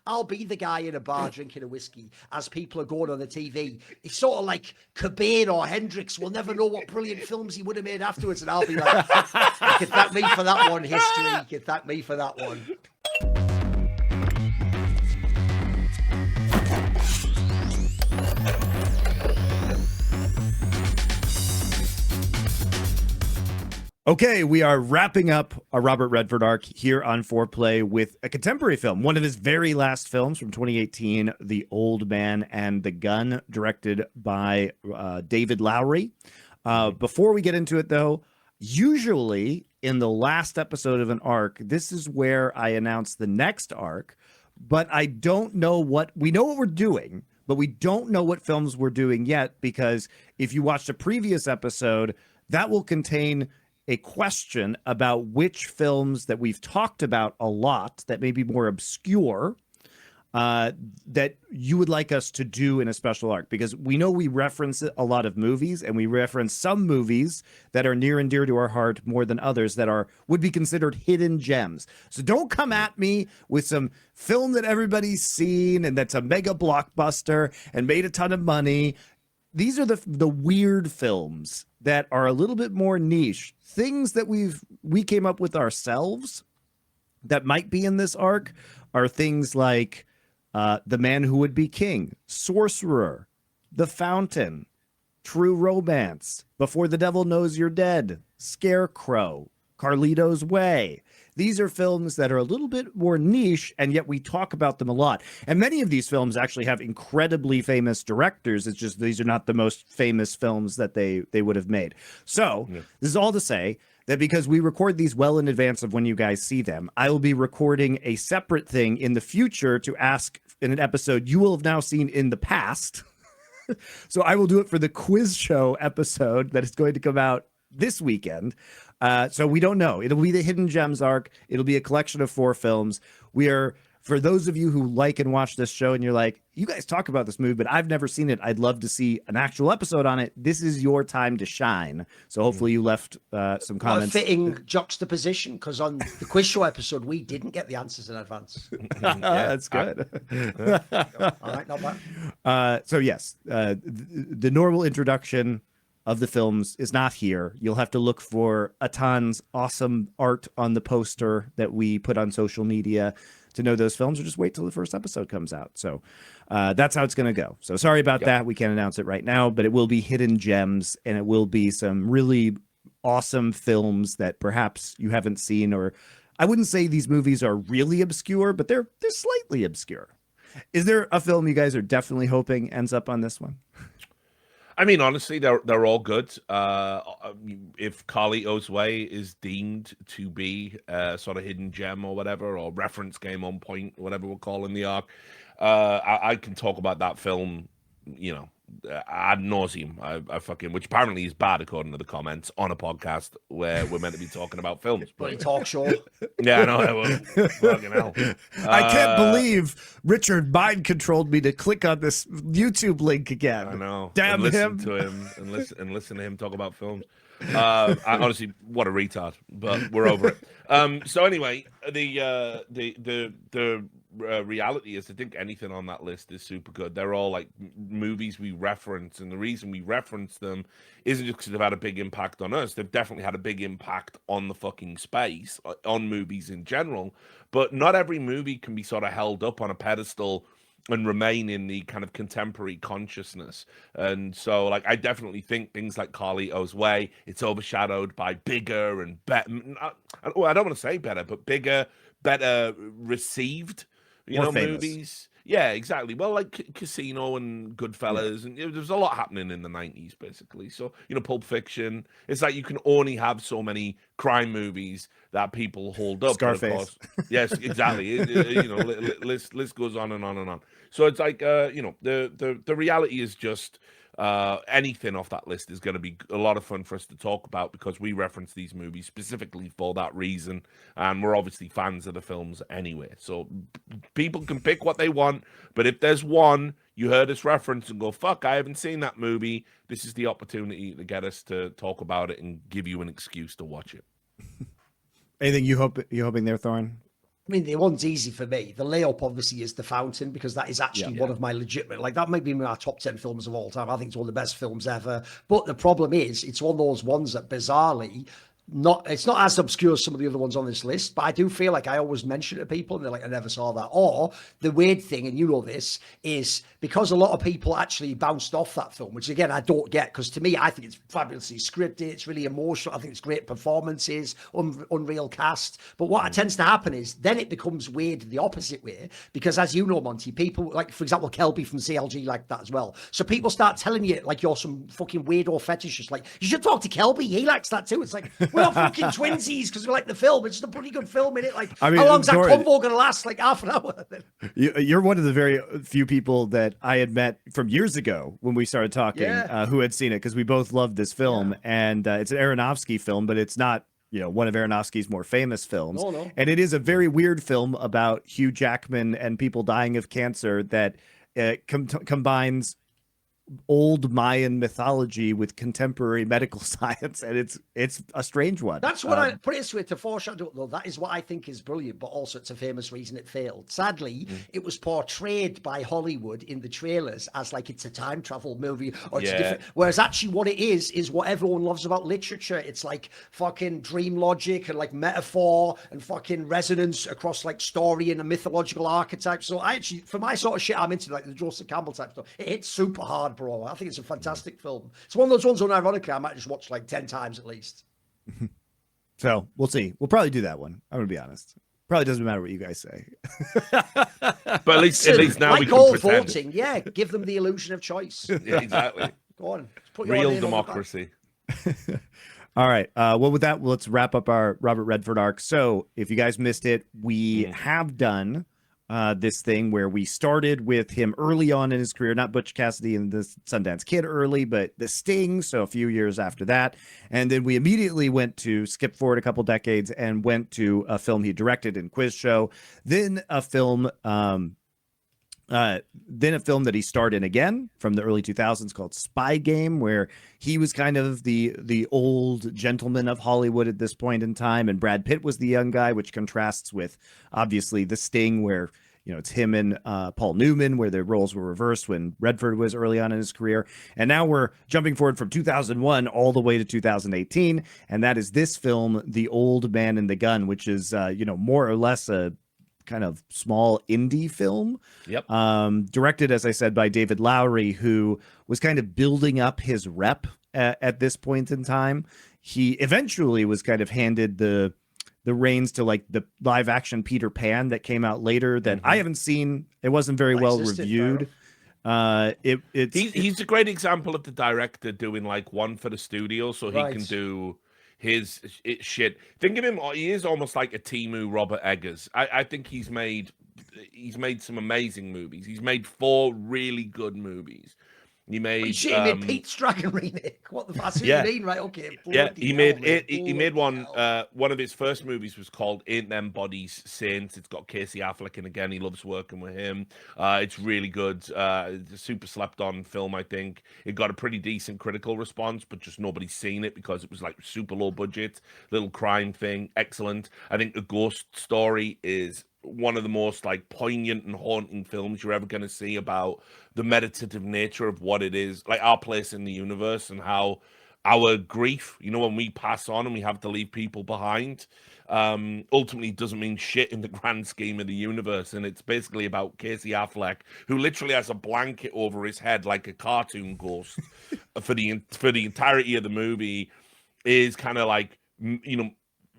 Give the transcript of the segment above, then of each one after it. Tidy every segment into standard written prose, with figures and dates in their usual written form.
I'll be the guy in a bar drinking a whiskey as people are going on the TV. It's sort of like Cobain or Hendrix. We'll never know what brilliant films he would have made afterwards. And I'll be like, you can thank me for that one, history. You can thank me for that one. Okay, we are wrapping up a Robert Redford arc here on Foreplay with a contemporary film, one of his very last films from 2018, The Old Man and the Gun, directed by David Lowery. Before we get into it, though, usually in the last episode of an arc, this is where I announce the next arc, but I don't know we know what we're doing, but we don't know what films we're doing yet, because if you watched a previous episode, that will contain a question about which films that we've talked about a lot that may be more obscure that you would like us to do in a special arc, because we know we reference a lot of movies, and we reference some movies that are near and dear to our heart more than others that would be considered hidden gems. So don't come at me with some film that everybody's seen and that's a mega blockbuster and made a ton of money. These are the weird films that are a little bit more niche, things that we came up with ourselves that might be in this arc are things like The Man Who Would Be King, Sorcerer, The Fountain, True Romance, Before the Devil Knows You're Dead, Scarecrow, Carlito's Way. These are films that are a little bit more niche, and yet we talk about them a lot. And many of these films actually have incredibly famous directors. It's just these are not the most famous films that they would have made. So This is all to say that because we record these well in advance of when you guys see them, I will be recording a separate thing in the future to ask in an episode you will have now seen in the past. So I will do it for the quiz show episode that is going to come out this weekend. So we don't know. It'll be the Hidden Gems arc. It'll be a collection of 4 films. For those of you who like and watch this show and you're like, you guys talk about this movie, but I've never seen it. I'd love to see an actual episode on it. This is your time to shine. So hopefully you left some comments. What a fitting juxtaposition, because on the quiz show episode, we didn't get the answers in advance. That's good. All right, not bad. So yes, the normal introduction of the films is not here. You'll have to look for Atan's awesome art on the poster that we put on social media to know those films, or just wait till the first episode comes out. So that's how it's going to go. So sorry about that. We can't announce it right now, but it will be hidden gems, and it will be some really awesome films that perhaps you haven't seen, or I wouldn't say these movies are really obscure, but they're slightly obscure. Is there a film you guys are definitely hoping ends up on this one? I mean, honestly, they're all good. If Carlito's Way is deemed to be a sort of hidden gem or whatever, or reference game on point, whatever we're calling the arc, I can talk about that film, ad nauseum. I fucking, which apparently is bad according to the comments on a podcast where we're meant to be talking about films. But talk show. Yeah, I know. Fucking hell. I can't believe Richard mind controlled me to click on this YouTube link again. I know. Damn him. To him and listen to him talk about films. Honestly, what a retard. But we're over it. So anyway, the reality is, I think anything on that list is super good. They're all like movies we reference, and the reason we reference them isn't just because they've had a big impact on us. They've definitely had a big impact on the fucking space, on movies in general. But not every movie can be sort of held up on a pedestal and remain in the kind of contemporary consciousness. And so, like, I definitely think things like Carlito's Way, it's overshadowed by bigger and better. I don't want to say better, but bigger, better received, movies. Yeah, exactly. Well, like Casino and Goodfellas, and there's a lot happening in the 90s, basically. So, Pulp Fiction. It's like you can only have so many crime movies that people hold up. Scarface. Of course, yes, exactly. List goes on and on and on. So it's like, the reality is just anything off that list is going to be a lot of fun for us to talk about, because we reference these movies specifically for that reason, and we're obviously fans of the films anyway. So people can pick what they want, but if there's one you heard us reference and go, fuck, I haven't seen that movie, this is the opportunity to get us to talk about it and give you an excuse to watch it. Anything you hoping there, Thorne? I mean, the one's easy for me. The layup, obviously, is The Fountain, because that is actually Yeah. one of my legitimate, like, that might be my top 10 films of all time. I think it's one of the best films ever. But the problem is, it's one of those ones that bizarrely, it's not as obscure as some of the other ones on this list, but I do feel like I always mention it to people and they're like, I never saw that. Or the weird thing, and you know this, is because a lot of people actually bounced off that film, which again I don't get, because to me I think it's fabulously scripted, it's really emotional, I think it's great performances, unreal cast. But what tends to happen is then it becomes weird the opposite way, because as you know, Monty, people like, for example, Kelby from CLG like that as well. So people start telling you like you're some fucking weirdo fetishist, like you should talk to Kelby, he likes that too. It's like, we're not fucking twinsies because we like the film. It's just a pretty good film, innit? Like, I mean, how long's that Doran, convo gonna last? Like half an hour. You're one of the very few people that I had met from years ago when we started talking, who had seen it, because we both loved this film, and it's an Aronofsky film, but it's not, you know, one of Aronofsky's more famous films. Oh, no. And it is a very weird film about Hugh Jackman and people dying of cancer that combines old Mayan mythology with contemporary medical science, and it's a strange one. That's what I put it this way, to foreshadow though. That is what I think is brilliant, but also it's a famous reason it failed. Sadly, it was portrayed by Hollywood in the trailers as like it's a time travel movie or it's a different. Whereas actually, what it is what everyone loves about literature. It's like fucking dream logic and like metaphor and fucking resonance across like story and a mythological archetype. So I actually, for my sort of shit, I'm into like the Joseph Campbell type stuff. It hits super hard, bro. I think it's a fantastic film. It's one of those ones, unironically, I might just watch like 10 times at least. So we'll see. We'll probably do that one. I'm gonna be honest. Probably doesn't matter what you guys say. But at least now like we can all pretend. voting, give them the illusion of choice. Yeah, exactly. Go on. Put your Real name on the back. democracy. All right. Well, with that, let's wrap up our Robert Redford arc. So if you guys missed it, we have done this thing where we started with him early on in his career, not Butch Cassidy and the Sundance Kid early, but The Sting, so a few years after that. And then we immediately skip forward a couple decades and went to a film he directed in Quiz Show, then a film that he starred in again from the early 2000s called Spy Game, where he was kind of the old gentleman of Hollywood at this point in time, and Brad Pitt was the young guy, which contrasts with obviously The Sting, where, you know, it's him and Paul Newman, where their roles were reversed when Redford was early on in his career. And now we're jumping forward from 2001 all the way to 2018, and that is this film, The Old Man and the Gun, which is more or less a kind of small indie film. Yep. Directed, as I said, by David Lowery, who was kind of building up his rep at this point in time. He eventually was kind of handed the reins to like the live action Peter Pan that came out later that I haven't seen. It wasn't very well reviewed. He's a great example of the director doing like one for the studio, so he can do his shit. Think of him, he is almost like a Timu Robert Eggers. I think he's made some amazing movies. He's made 4 really good movies. He made Pete's Dragon remake. What the fuck? You mean, right? Okay. Yeah, he made one. One of his first movies was called Ain't Them Bodies Saints. It's got Casey Affleck, and again, he loves working with him. It's really good. It's a super slept on film, I think. It got a pretty decent critical response, but just nobody's seen it because it was like super low budget, little crime thing. Excellent. I think The Ghost Story is one of the most like poignant and haunting films you're ever going to see about the meditative nature of what it is, like our place in the universe, and how our grief, when we pass on and we have to leave people behind, ultimately doesn't mean shit in the grand scheme of the universe. And it's basically about Casey Affleck, who literally has a blanket over his head like a cartoon ghost for the entirety of the movie, is kind of like,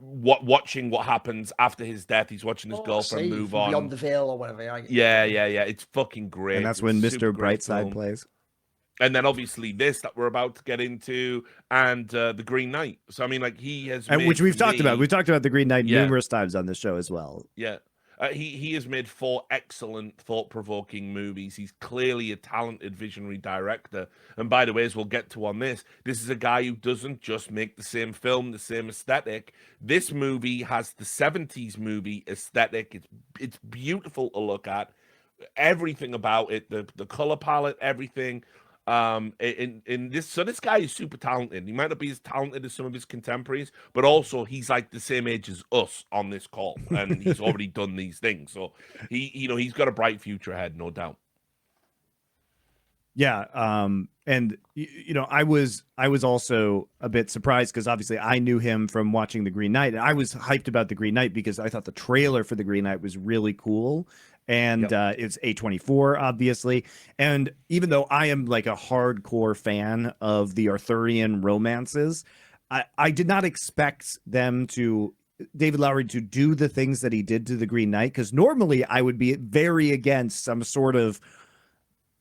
watching what happens after his death. He's watching his girlfriend move on. Beyond the Veil or whatever. Yeah. It's fucking great. And that's when Mr. Brightside plays. And then obviously this that we're about to get into, and The Green Knight. So I mean, like, he has, which we've talked about. We've talked about The Green Knight numerous times on this show as well. Yeah. He has made 4 excellent, thought-provoking movies. He's clearly a talented, visionary director. And by the way, as we'll get to on this is a guy who doesn't just make the same film, the same aesthetic. This movie has the 70s movie aesthetic. It's beautiful to look at. Everything about it, the color palette, everything. In this, so this guy is super talented. He might not be as talented as some of his contemporaries, but also he's like the same age as us on this call, and he's already done these things. So he's got a bright future ahead, no doubt. Yeah, and I was also a bit surprised because obviously I knew him from watching The Green Knight, and I was hyped about The Green Knight because I thought the trailer for The Green Knight was really cool, and it's A24 obviously, and even though I am like a hardcore fan of the Arthurian romances, I did not expect David Lowery to do the things that he did to The Green Knight, because normally I would be very against some sort of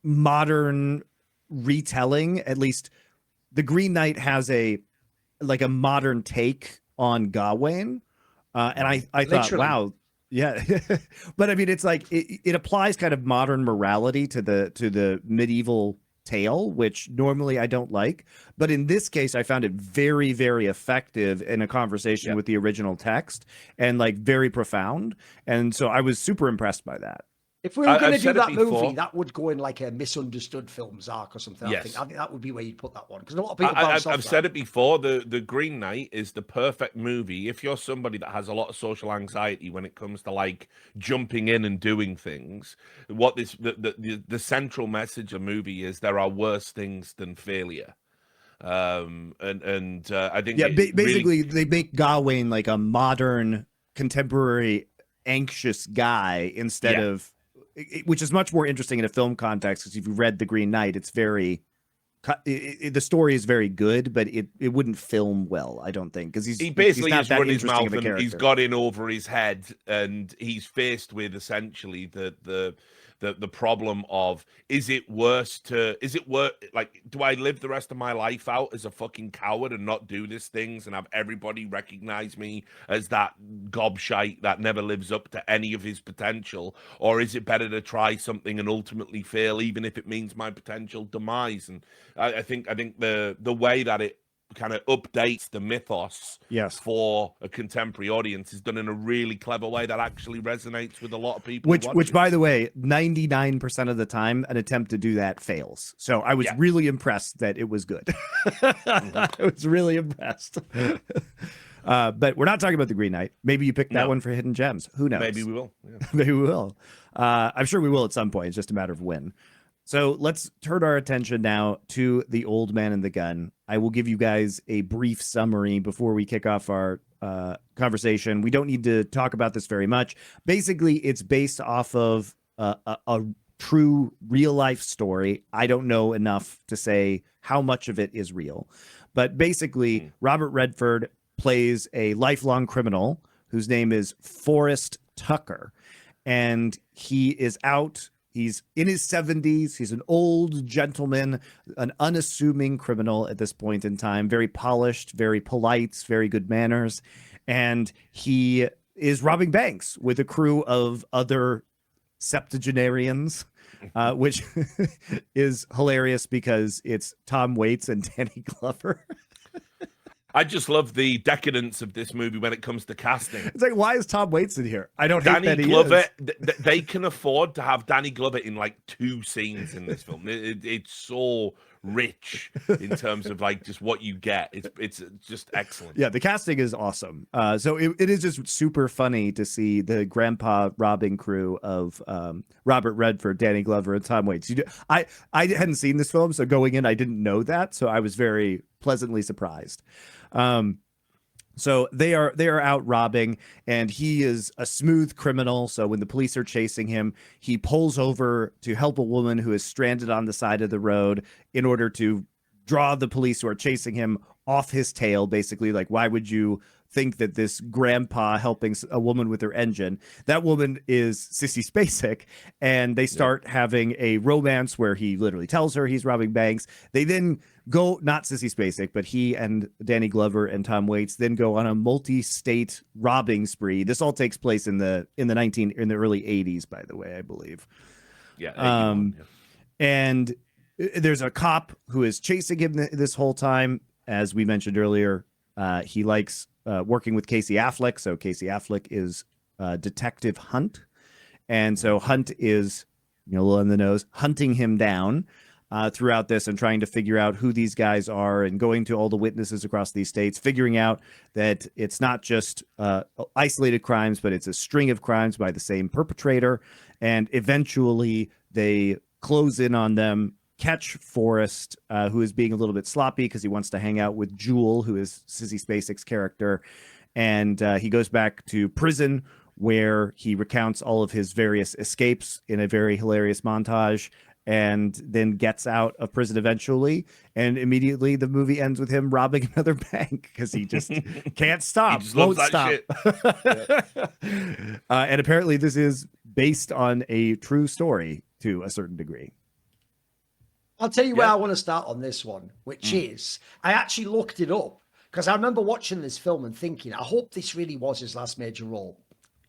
modern retelling. At least The Green Knight has a modern take on Gawain, and I thought, wow, yeah. But I mean, it's like it applies kind of modern morality to the medieval tale, which normally I don't like, but in this case I found it very, very effective in a conversation with the original text, and like very profound, and so I was super impressed by that. If we were going to do that movie, that would go in like a misunderstood films arc or something. Yes. I think that would be where you'd put that one, because a lot of people I've said it before. The Green Knight is the perfect movie if you're somebody that has a lot of social anxiety when it comes to like jumping in and doing things. What the central message of movie is: there are worse things than failure. I think basically they make Gawain like a modern, contemporary, anxious guy instead of. Which is much more interesting in a film context, because if you read The Green Knight, it's very the story is very good, but it wouldn't film well, I don't think, because he basically has run his mouth and he's got in over his head, and he's faced with essentially the problem of is it worse like, do I live the rest of my life out as a fucking coward and not do these things and have everybody recognize me as that gobshite that never lives up to any of his potential, or is it better to try something and ultimately fail even if it means my potential demise? And I think the way that it kind of updates the mythos for a contemporary audience is done in a really clever way that actually resonates with a lot of people. Which by the way, 99% of the time, an attempt to do that fails. So I was really impressed that it was good. I was really impressed. But we're not talking about The Green Knight. Maybe you picked that one for Hidden Gems. Who knows? Maybe we will. Yeah. Maybe we will. I'm sure we will at some point. It's just a matter of when. So let's turn our attention now to The Old Man and the Gun. I will give you guys a brief summary before we kick off our conversation. We don't need to talk about this very much. Basically, it's based off of a true real-life story. I don't know enough to say how much of it is real. But basically, Robert Redford plays a lifelong criminal whose name is Forrest Tucker. And he is out. He's in his 70s. He's an old gentleman, an unassuming criminal at this point in time, very polished, very polite, very good manners. And he is robbing banks with a crew of other septuagenarians, which is hilarious because it's Tom Waits and Danny Glover. I just love the decadence of this movie when it comes to casting. It's like, why is Tom Waits in here? I don't Danny hate that Glover, he is. They can afford to have Danny Glover in like 2 scenes in this film. It's so rich in terms of like just what you get. It's just excellent. Yeah, the casting is awesome. So it is just super funny to see the grandpa robbing crew of Robert Redford, Danny Glover, and Tom Waits. I hadn't seen this film, so going in, I didn't know that. So I was very pleasantly surprised. So they are out robbing, and he is a smooth criminal. So when the police are chasing him, he pulls over to help a woman who is stranded on the side of the road in order to draw the police who are chasing him off his tail. Basically, like, why would you think that this grandpa helping a woman with her engine? That woman is Sissy Spacek, and they start having a romance where he literally tells her he's robbing banks. They then go, not Sissy Spacek, but he and Danny Glover and Tom Waits then go on a multi-state robbing spree. This all takes place in the early 80s, by the way, I believe. Yeah. And there's a cop who is chasing him this whole time. As we mentioned earlier, he likes working with Casey Affleck. So Casey Affleck is Detective Hunt. And so Hunt is, a little on the nose, hunting him down. throughout this and trying to figure out who these guys are and going to all the witnesses across these states, figuring out that it's not just isolated crimes, but it's a string of crimes by the same perpetrator. And eventually they close in on them, catch Forrest, who is being a little bit sloppy because he wants to hang out with Jewel, who is Sissy Spacek's character. And he goes back to prison where he recounts all of his various escapes in a very hilarious montage, and then gets out of prison eventually. And immediately the movie ends with him robbing another bank because he just can't stop, won't stop. And apparently this is based on a true story to a certain degree. I'll tell you where I want to start on this one, which is, I actually looked it up because I remember watching this film and thinking, I hope this really was his last major role.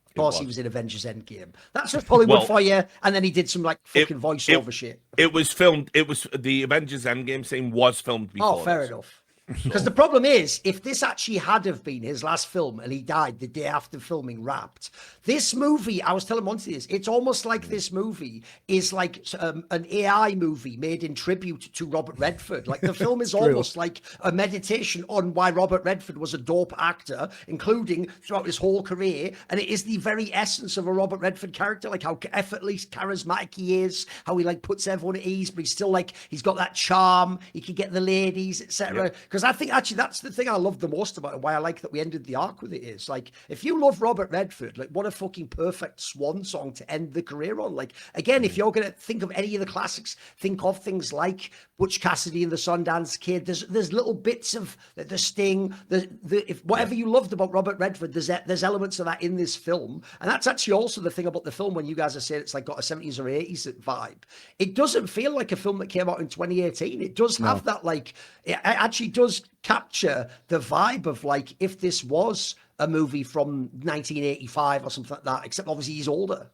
Of course, he was in Avengers Endgame. That's just Hollywood for you. And then he did some like fucking voiceover shit. It was filmed. It was the Avengers Endgame scene was filmed before. Oh, fair enough. Because the problem is, if this actually had have been his last film and he died the day after filming Wrapped, this movie, I was telling Monty this, it's almost like this movie is like an AI movie made in tribute to Robert Redford. Like the film is almost like a meditation on why Robert Redford was a dope actor, including throughout his whole career. And it is the very essence of a Robert Redford character, like how effortless, charismatic he is, how he like puts everyone at ease, but he's still like, he's got that charm, he can get the ladies, etc. Because I think actually that's the thing I love the most about it, why I like that we ended the arc with it is like, if you love Robert Redford, like what a fucking perfect swan song to end the career on. Like, again, if you're going to think of any of the classics, think of things like Butch Cassidy and the Sundance Kid. There's little bits of the Sting, if whatever you loved about Robert Redford, there's elements of that in this film. And that's actually also the thing about the film when you guys are saying it's like got a 70s or 80s vibe. It doesn't feel like a film that came out in 2018. It does have that, like, it actually does capture the vibe of like if this was a movie from 1985 or something like that, except obviously he's older.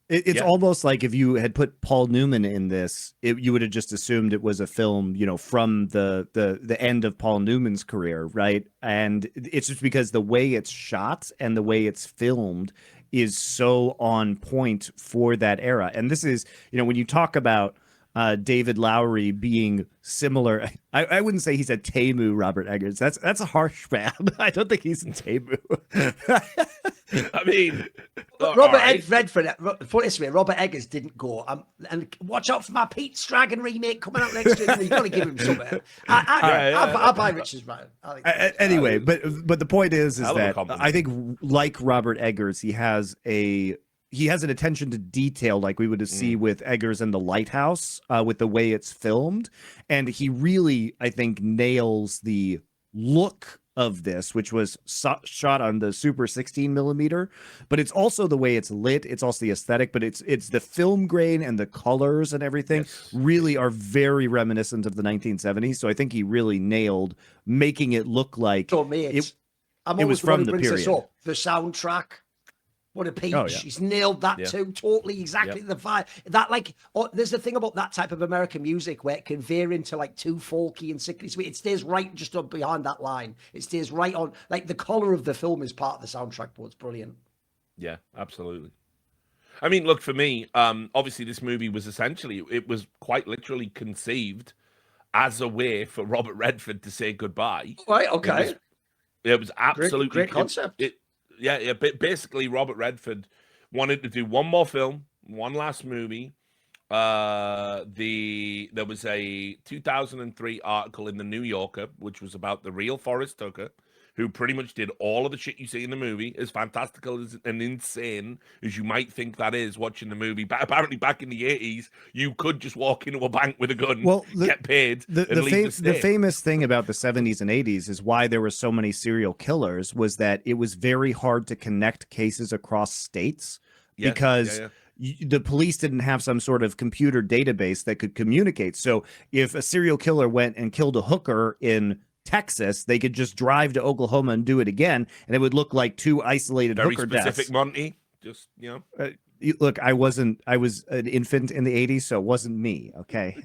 It's almost like if you had put Paul Newman in this, you would have just assumed it was a film, you know, from the end of Paul Newman's career, right? And it's just because the way it's shot and the way it's filmed is so on point for that era. And this is, you know, when you talk about David Lowery being similar, I wouldn't say he's a Temu Robert Eggers. That's a harsh man. I don't think he's a Temu. I mean, Redford, put it this way, Robert Eggers didn't go. And watch out for my Pete Stragan remake coming out next year. You've got to give him something. I'll buy Richard's man. Anyway, but the point is that I think like Robert Eggers, he has an attention to detail like we would see with Eggers and The Lighthouse, with the way it's filmed. And he really, I think, nails the look of this, which was shot on the Super 16 millimeter, but it's also the way it's lit. It's also the aesthetic, but it's the film grain and the colors and everything really are very reminiscent of the 1970s. So I think he really nailed making it look like it was from the period. The soundtrack. What a peach. Oh, yeah. He's nailed that too. Totally exactly the vibe. That like, there's the thing about that type of American music where it can veer into like too folky and sickly sweet. It stays right just up behind that line. It stays right on. Like the color of the film is part of the soundtrack, but it's brilliant. Yeah, absolutely. I mean, look, for me, obviously this movie was it was quite literally conceived as a way for Robert Redford to say goodbye. Right, okay. It was absolutely great concept. Yeah, but basically Robert Redford wanted to do one more film, one last movie. There was a 2003 article in the New Yorker, which was about the real Forrest Tucker, who pretty much did all of the shit you see in the movie, as fantastical and insane as you might think that is watching the movie. But apparently back in the 80s, you could just walk into a bank with a gun, get paid, and leave the state. The famous thing about the 70s and 80s is why there were so many serial killers was that it was very hard to connect cases across states because the police didn't have some sort of computer database that could communicate. So if a serial killer went and killed a hooker in Texas, they could just drive to Oklahoma and do it again, and it would look like two isolated hooker deaths. Very specific, Monty. Just, you know. Look, I was an infant in the 80s, so it wasn't me, okay?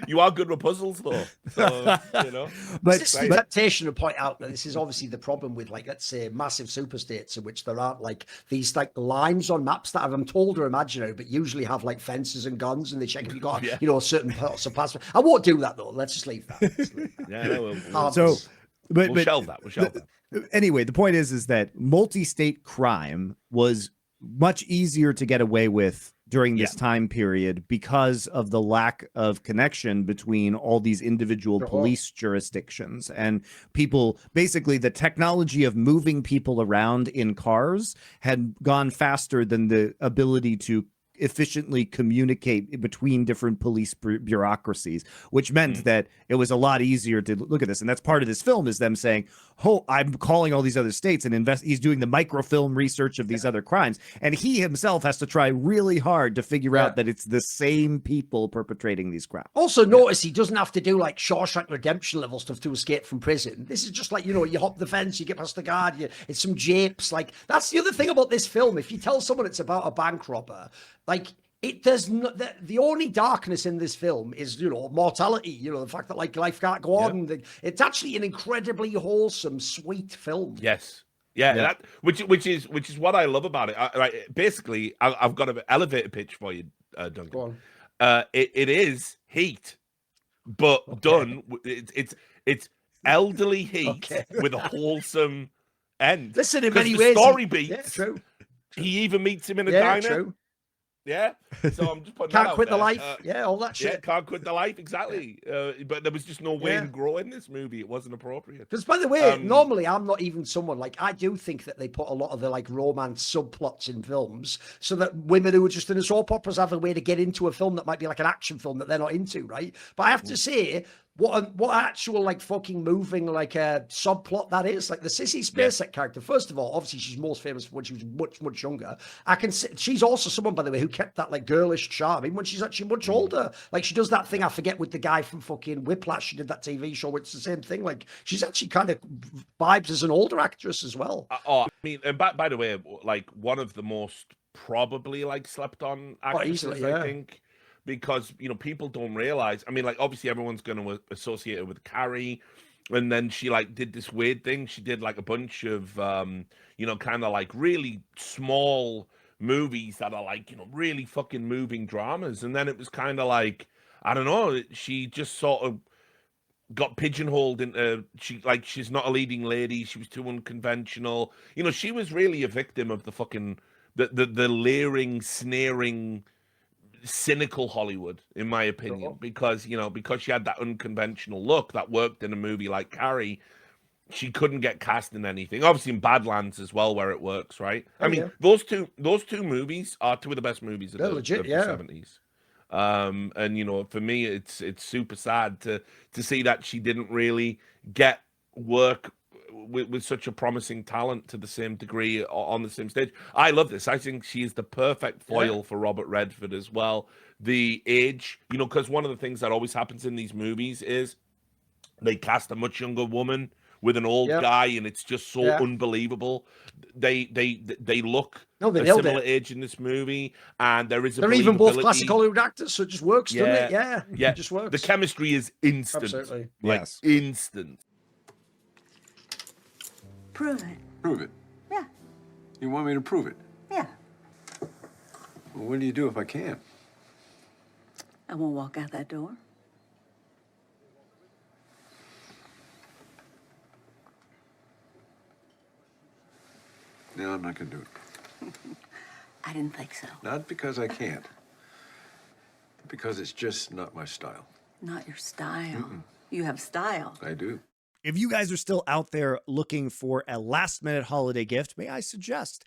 You are good with puzzles, though. So, But This is temptation to point out that this is obviously the problem with, like, let's say, massive superstates in which there aren't like these like lines on maps that I'm told are imaginary, but usually have like fences and guns, and they check if you got certain parts of pass. I won't do that though. Let's just leave that. Yeah, no, we'll shelve that. We'll shelve that. Anyway, the point is that multi-state crime was much easier to get away with during this time period because of the lack of connection between all these individual police jurisdictions and people. Basically, the technology of moving people around in cars had gone faster than the ability to efficiently communicate between different police bureaucracies, which meant that it was a lot easier to look at this. And that's part of this film, is them saying, oh, I'm calling all these other states and he's doing the microfilm research of these other crimes. And he himself has to try really hard to figure out that it's the same people perpetrating these crimes. Also notice he doesn't have to do like Shawshank Redemption level stuff to escape from prison. This is just like, you hop the fence, you get past the guard, it's some japes. Like, that's the other thing about this film. If you tell someone it's about a bank robber, like, it does not. The only darkness in this film is, mortality. The fact that like life can't go on. It's actually an incredibly wholesome, sweet film. Yes, that which is what I love about it. Basically, I've got an elevator pitch for you, Duncan. Go on. It is Heat, but done. It's elderly Heat with a wholesome end. Listen, in many ways, story beats. Yeah, true. He even meets him in a diner. True. Yeah, so I'm just putting can't that quit out the there. life. All that shit. Yeah, can't quit the life, exactly. But there was just no way to grow in this movie. It wasn't appropriate. Because, by the way, normally I'm not even someone like, I do think that they put a lot of the like romance subplots in films so that women who are just in a soap operas have a way to get into a film that might be like an action film that they're not into, right? But I have to say, what actual like fucking moving like a subplot that is. Like the Sissy Spacek character, first of all, obviously she's most famous when she was much younger. I can say she's also someone, by the way, who kept that like girlish charm even when she's actually much older. Like she does that thing, I forget, with the guy from fucking Whiplash. She did that TV show, it's the same thing. Like she's actually kind of vibes as an older actress as well. I mean, and by the way, like one of the most probably like slept on actresses, easily, I think. Because, people don't realize, I mean, like, obviously everyone's going to associate it with Carrie. And then she, like, did this weird thing. She did, like, a bunch of, kind of, like, really small movies that are, like, really fucking moving dramas. And then it was kind of like, I don't know, she just sort of got pigeonholed into, she's not a leading lady. She was too unconventional. She was really a victim of the fucking, the leering, sneering, cynical Hollywood, in my opinion, because she had that unconventional look that worked in a movie like Carrie. She couldn't get cast in anything. Obviously in Badlands as well, where it works, right? I mean, those two movies are two of the best movies of the 70s. And for me, it's super sad to see that she didn't really get work with such a promising talent to the same degree on the same stage. I love this. I think she is the perfect foil for Robert Redford as well. The age, because one of the things that always happens in these movies is they cast a much younger woman with an old guy, and it's just so unbelievable. They look a similar age in this movie, and they're even both classic Hollywood actors, so it just works, doesn't it? Yeah, it just works. The chemistry is instant. Absolutely. Instant. Prove it. Prove it? Yeah. You want me to prove it? Yeah. Well, what do you do if I can't? I won't walk out that door. No, I'm not going to do it. I didn't think so. Not because I can't. Because it's just not my style. Not your style. You have style. I do. If you guys are still out there looking for a last-minute holiday gift, may I suggest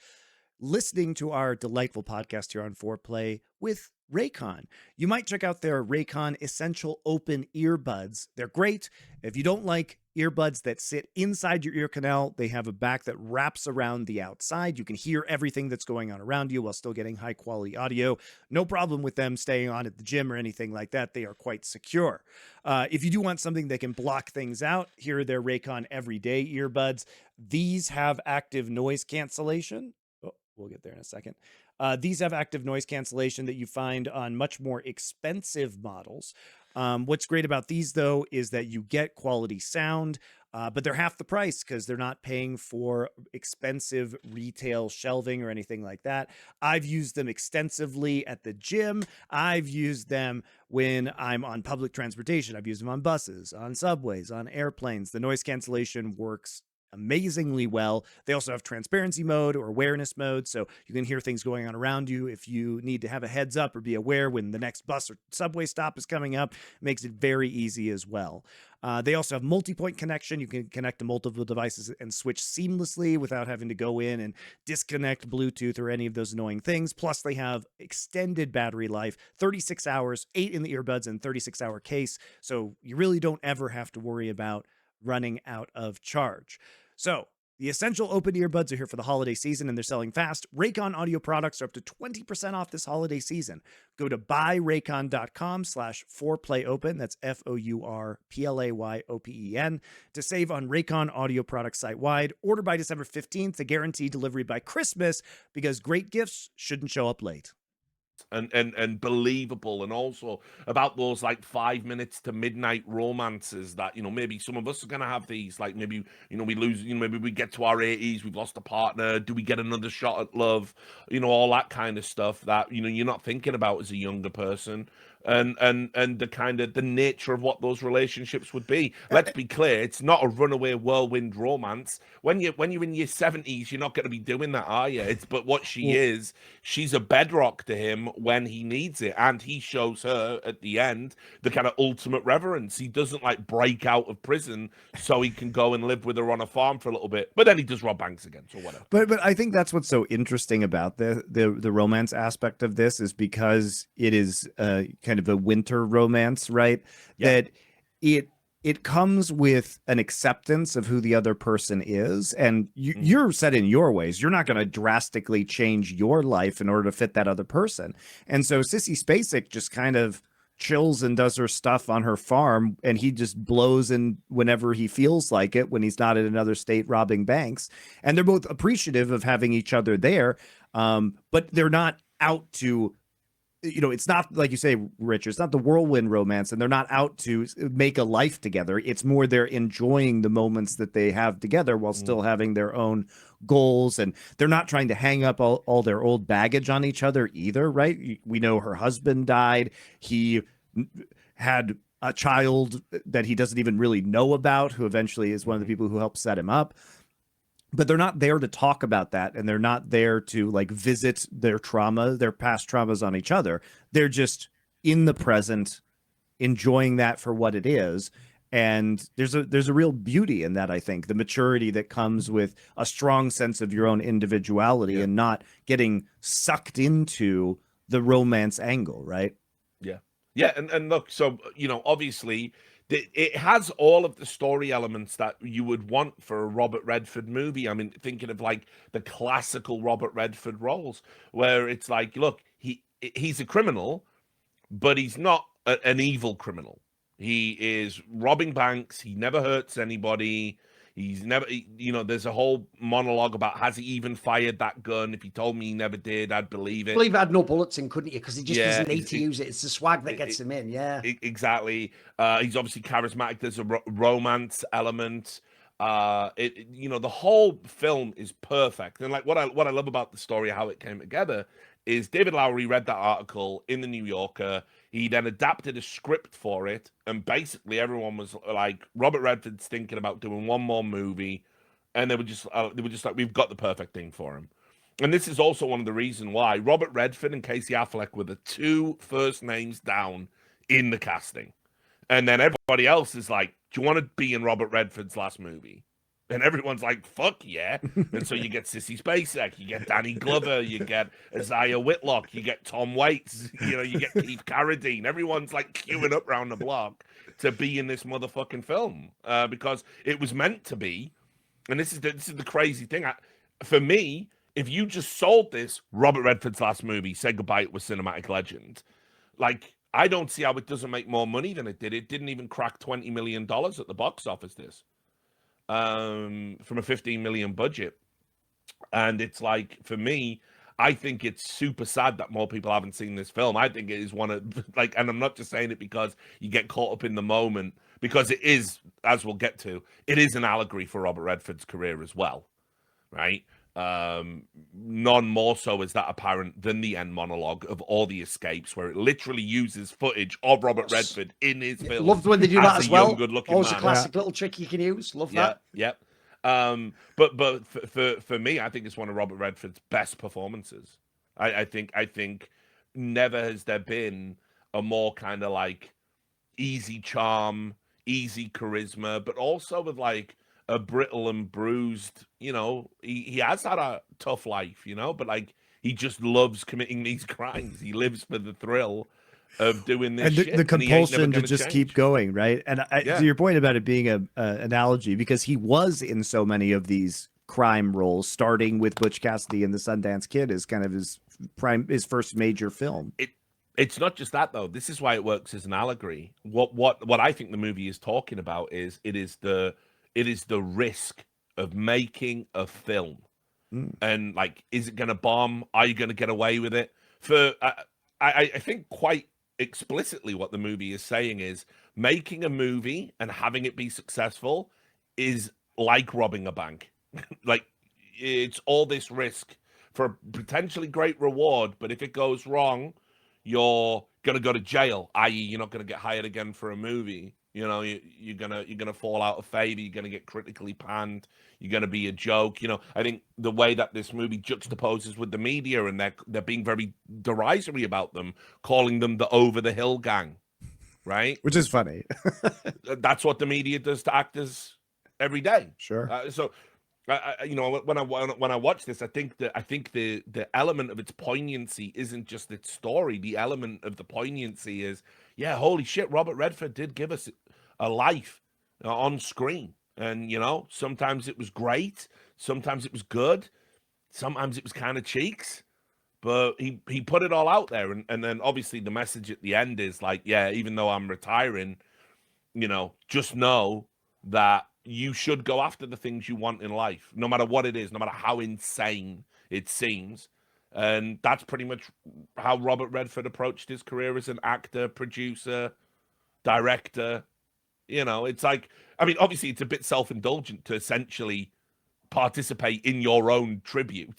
listening to our delightful podcast here on Foreplay with Raycon. You might check out their Raycon Essential Open Earbuds. They're great. If you don't like earbuds that sit inside your ear canal, they have a back that wraps around the outside. You can hear everything that's going on around you while still getting high-quality audio. No problem with them staying on at the gym or anything like that. They are quite secure. If you do want something that can block things out, here are their Raycon Everyday Earbuds. These have active noise cancellation. Oh, we'll get there in a second. These have active noise cancellation that you find on much more expensive models. What's great about these, though, is that you get quality sound, but they're half the price because they're not paying for expensive retail shelving or anything like that. I've used them extensively at the gym. I've used them when I'm on public transportation. I've used them on buses, on subways, on airplanes. The noise cancellation works amazingly well. They also have transparency mode or awareness mode, so you can hear things going on around you. If you need to have a heads up or be aware when the next bus or subway stop is coming up, it makes it very easy as well. They also have multi-point connection. You can connect to multiple devices and switch seamlessly without having to go in and disconnect Bluetooth or any of those annoying things. Plus, they have extended battery life, 36 hours, 8 in the earbuds and 36-hour case, so you really don't ever have to worry about running out of charge. So the essential open earbuds are here for the holiday season, and they're selling fast. Raycon audio products are up to 20% off this holiday season. Go to buyraycon.com/4playopen. That's FOURPLAYOPEN to save on Raycon audio products site-wide. Order by December 15th to guarantee delivery by Christmas, because great gifts shouldn't show up late. And believable, and also about those like 5 minutes to midnight romances that, you know, maybe some of us are gonna have these, like maybe, you know, we lose, you know, maybe we get to our 80s, we've lost a partner, do we get another shot at love, you know, all that kind of stuff that, you know, you're not thinking about as a younger person, and the kind of the nature of what those relationships would be. Let's be clear, it's not a runaway whirlwind romance. When you're in your 70s, you're not going to be doing that, are you? But what she is, she's a bedrock to him when he needs it, and he shows her at the end the kind of ultimate reverence. He doesn't like break out of prison so he can go and live with her on a farm for a little bit, but then he does rob banks again, so whatever. But I think that's what's so interesting about the romance aspect of this, is because it is kind of a winter romance, right? Yeah. That it comes with an acceptance of who the other person is, and you're set in your ways. You're not going to drastically change your life in order to fit that other person. And so Sissy Spacek just kind of chills and does her stuff on her farm, and he just blows in whenever he feels like it, when he's not in another state robbing banks. And they're both appreciative of having each other there, but they're not out to, you know, it's not like you say, Rich, it's not the whirlwind romance, and they're not out to make a life together. It's more they're enjoying the moments that they have together while still having their own goals, and they're not trying to hang up all their old baggage on each other either, right? We know her husband died. He had a child that he doesn't even really know about, who eventually is one of the people who helped set him up. But they're not there to talk about that, and they're not there to like visit their trauma, their past traumas on each other. They're just in the present, enjoying that for what it is. And there's a real beauty in that, I think, the maturity that comes with a strong sense of your own individuality and not getting sucked into the romance angle, right? Yeah. Yeah, and look, so, you know, obviously it has all of the story elements that you would want for a Robert Redford movie. I mean, thinking of like the classical Robert Redford roles, where it's like, look, he's a criminal, but he's not an evil criminal. He is robbing banks. He never hurts anybody. He's never, you know, there's a whole monologue about, has he even fired that gun? If he told me he never did, I'd believe it. I believe it had no bullets in, couldn't you? Because he just Yeah, doesn't need to use it. It's the swag that gets him in. Yeah. Exactly. He's obviously charismatic. There's a romance element. You know, the whole film is perfect. And like what I love about the story, how it came together, is David Lowery read that article in the New Yorker. He then adapted a script for it, and basically everyone was like, Robert Redford's thinking about doing one more movie, and they were just like, we've got the perfect thing for him. And this is also one of the reasons why Robert Redford and Casey Affleck were the two first names down in the casting. And then everybody else is like, do you want to be in Robert Redford's last movie? And everyone's like, fuck yeah. And so you get Sissy Spacek, you get Danny Glover, you get Isaiah Whitlock, you get Tom Waits, you know, you get Keith Carradine. Everyone's like queuing up round the block to be in this motherfucking film, because it was meant to be. And this is the crazy thing. For me, if you just sold this Robert Redford's last movie, say goodbye to a cinematic legend, like, I don't see how it doesn't make more money than it did. It didn't even crack $20 million at the box office, this, from a $15 million budget. And it's like, for me, I think it's super sad that more people haven't seen this film. I think it is one of like, and I'm not just saying it because you get caught up in the moment, because it is, as we'll get to, it is an allegory for Robert Redford's career as well, right? None more so is that apparent than the end monologue of all the escapes, where it literally uses footage of Robert Redford in his film. Loved when they do that as well. Good-looking Always man. a classic little trick you can use. Love that. Yep. But for me, I think it's one of Robert Redford's best performances. I think never has there been a more kind of like easy charm, easy charisma, but also with like a brittle and bruised, you know, he has had a tough life, you know, but like he just loves committing these crimes. He lives for the thrill of doing this and shit, the compulsion to just change. keep going, right? And to your point about it being a analogy, because he was in so many of these crime roles, starting with Butch Cassidy and the Sundance Kid is kind of his first major film. It's not just that though. This is why it works as an allegory. What I think the movie is talking about is it is the risk of making a film. And like, is it going to bomb? Are you going to get away with it? I think quite explicitly what the movie is saying is making a movie and having it be successful is like robbing a bank. Like, it's all this risk for a potentially great reward, but if it goes wrong, you're gonna go to jail, i.e. you're not gonna get hired again for a movie. You know, you're gonna fall out of favor. You're gonna get critically panned. You're gonna be a joke. You know, I think the way that this movie juxtaposes with the media, and they're being very derisory about them, calling them the over the hill gang, right? Which is funny. That's what the media does to actors every day. Sure. So, you know, when I watch this, I think the element of its poignancy isn't just its story. The element of the poignancy is, yeah, holy shit, Robert Redford did give us a life on screen. And, you know, sometimes it was great. Sometimes it was good. Sometimes it was kind of cheeks. But he put it all out there. And then obviously the message at the end is like, yeah, even though I'm retiring, you know, just know that you should go after the things you want in life, no matter what it is, no matter how insane it seems. And that's pretty much how Robert Redford approached his career as an actor, producer, director. You know, it's like, I mean, obviously it's a bit self-indulgent to essentially participate in your own tribute.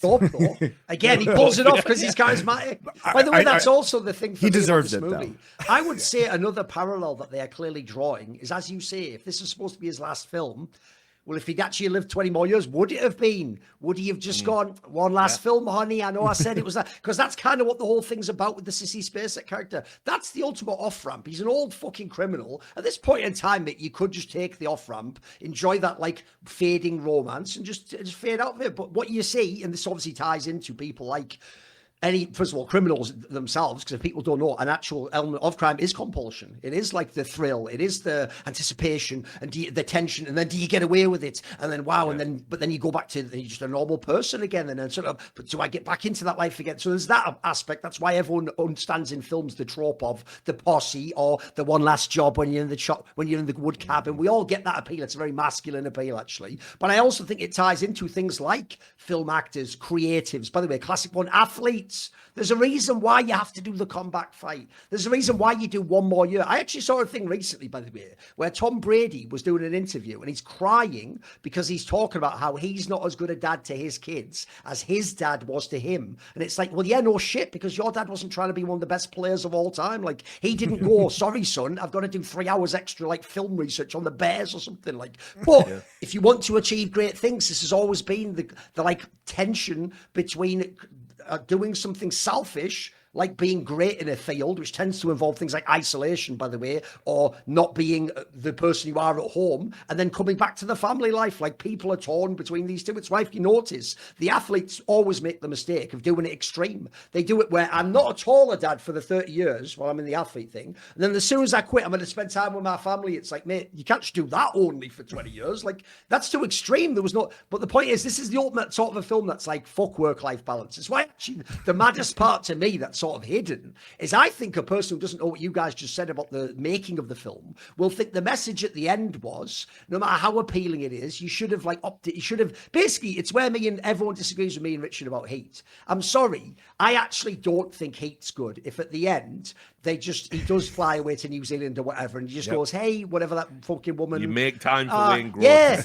Again, he pulls it off because he's charismatic. By the way, that's also the thing for he deserves this it, movie. I would say another parallel that they are clearly drawing is, as you say, if this is supposed to be his last film, well, if he'd actually lived 20 more years, would it have been? Would he have just gone, one last film, honey? I know I said it was that. Because that's kind of what the whole thing's about with the Sissy Spacek character. That's the ultimate off-ramp. He's an old fucking criminal. At this point in time, mate, you could just take the off-ramp, enjoy that, like, fading romance, and just fade out of it. But what you see, and this obviously ties into people like first of all, criminals themselves, because if people don't know, an actual element of crime is compulsion. It is like the thrill, it is the anticipation and the tension, and then do you get away with it? And then wow, but then you go back to just a normal person again, and then sort of, but do I get back into that life again? So there's that aspect. That's why everyone understands in films the trope of the posse or the one last job when you're in the shop, when you're in the wood cabin. We all get that appeal. It's a very masculine appeal, actually. But I also think it ties into things like film actors, creatives. By the way, classic one, athletes. There's a reason why you have to do the comeback fight. There's a reason why you do one more year. I actually saw a thing recently, by the way, where Tom Brady was doing an interview and he's crying because he's talking about how he's not as good a dad to his kids as his dad was to him. And it's like, well, yeah, no shit, because your dad wasn't trying to be one of the best players of all time. Like, he didn't go, sorry, son, I've got to do 3 hours extra, like, film research on the Bears or something. Like, but if you want to achieve great things, this has always been the like tension between doing something selfish, like being great in a field, which tends to involve things like isolation, by the way, or not being the person you are at home, and then coming back to the family life. Like, people are torn between these two. It's why, if you notice, the athletes always make the mistake of doing it extreme. They do it where I'm not at all a dad for the 30 years while I'm in the athlete thing, and then as soon as I quit, I'm going to spend time with my family. It's like, mate, you can't just do that only for 20 years. Like, that's too extreme. There was no, but the point is, this is the ultimate sort of a film that's like, fuck work-life balance. It's why actually the maddest part to me, that's sort of hidden is I think a person who doesn't know what you guys just said about the making of the film will think the message at the end was, no matter how appealing it is, you should have like opted, you should have, basically it's where me and everyone disagrees with me and Richard about Heat. I'm sorry, I actually don't think Heat's good if at the end he does fly away to New Zealand or whatever, and he just goes, hey, whatever that fucking woman. You make time for Wayne Gross. Yeah,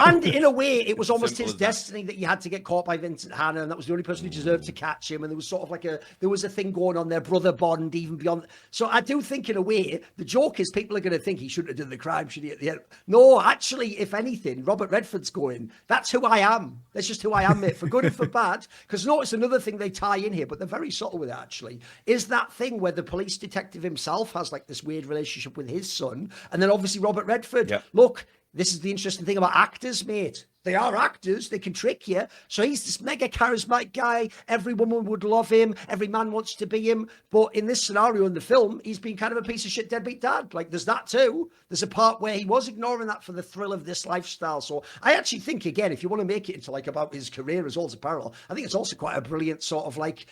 and in a way, it was almost his destiny that he had to get caught by Vincent Hanna, and that was the only person who deserved to catch him. And there was sort of like there was a thing going on there, brother bond, even beyond. So I do think, in a way, the joke is people are going to think he shouldn't have done the crime, should he? At the end, no, actually, if anything, Robert Redford's going, that's who I am. That's just who I am, mate, for good and for bad. Because notice another thing they tie in here, but they're very subtle with it. Actually, is that thing where the police detective himself has like this weird relationship with his son, and then obviously Robert Redford. Yep. Look, this is the interesting thing about actors, mate. They are actors. They can trick you. So he's this mega charismatic guy. Every woman would love him. Every man wants to be him. But in this scenario in the film, he's been kind of a piece of shit deadbeat dad. Like, there's that too. There's a part where he was ignoring that for the thrill of this lifestyle. So I actually think, again, if you want to make it into like about his career as well as a parallel, I think it's also quite a brilliant sort of like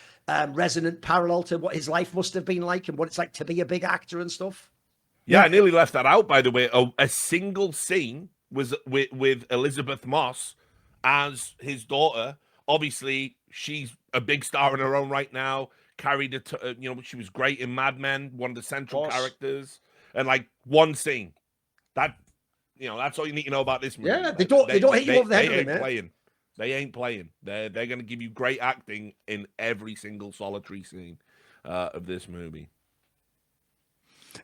resonant parallel to what his life must have been like and what it's like to be a big actor and stuff. Yeah, I nearly left that out, by the way. A single scene was with Elizabeth Moss as his daughter. Obviously, she's a big star in her own right now. Carried it, she was great in Mad Men, one of the central characters. And like one scene, that's all you need to know about this movie. Yeah, they don't hit you over the head with it, man. Playing. They ain't playing. They're going to give you great acting in every single solitary scene of this movie.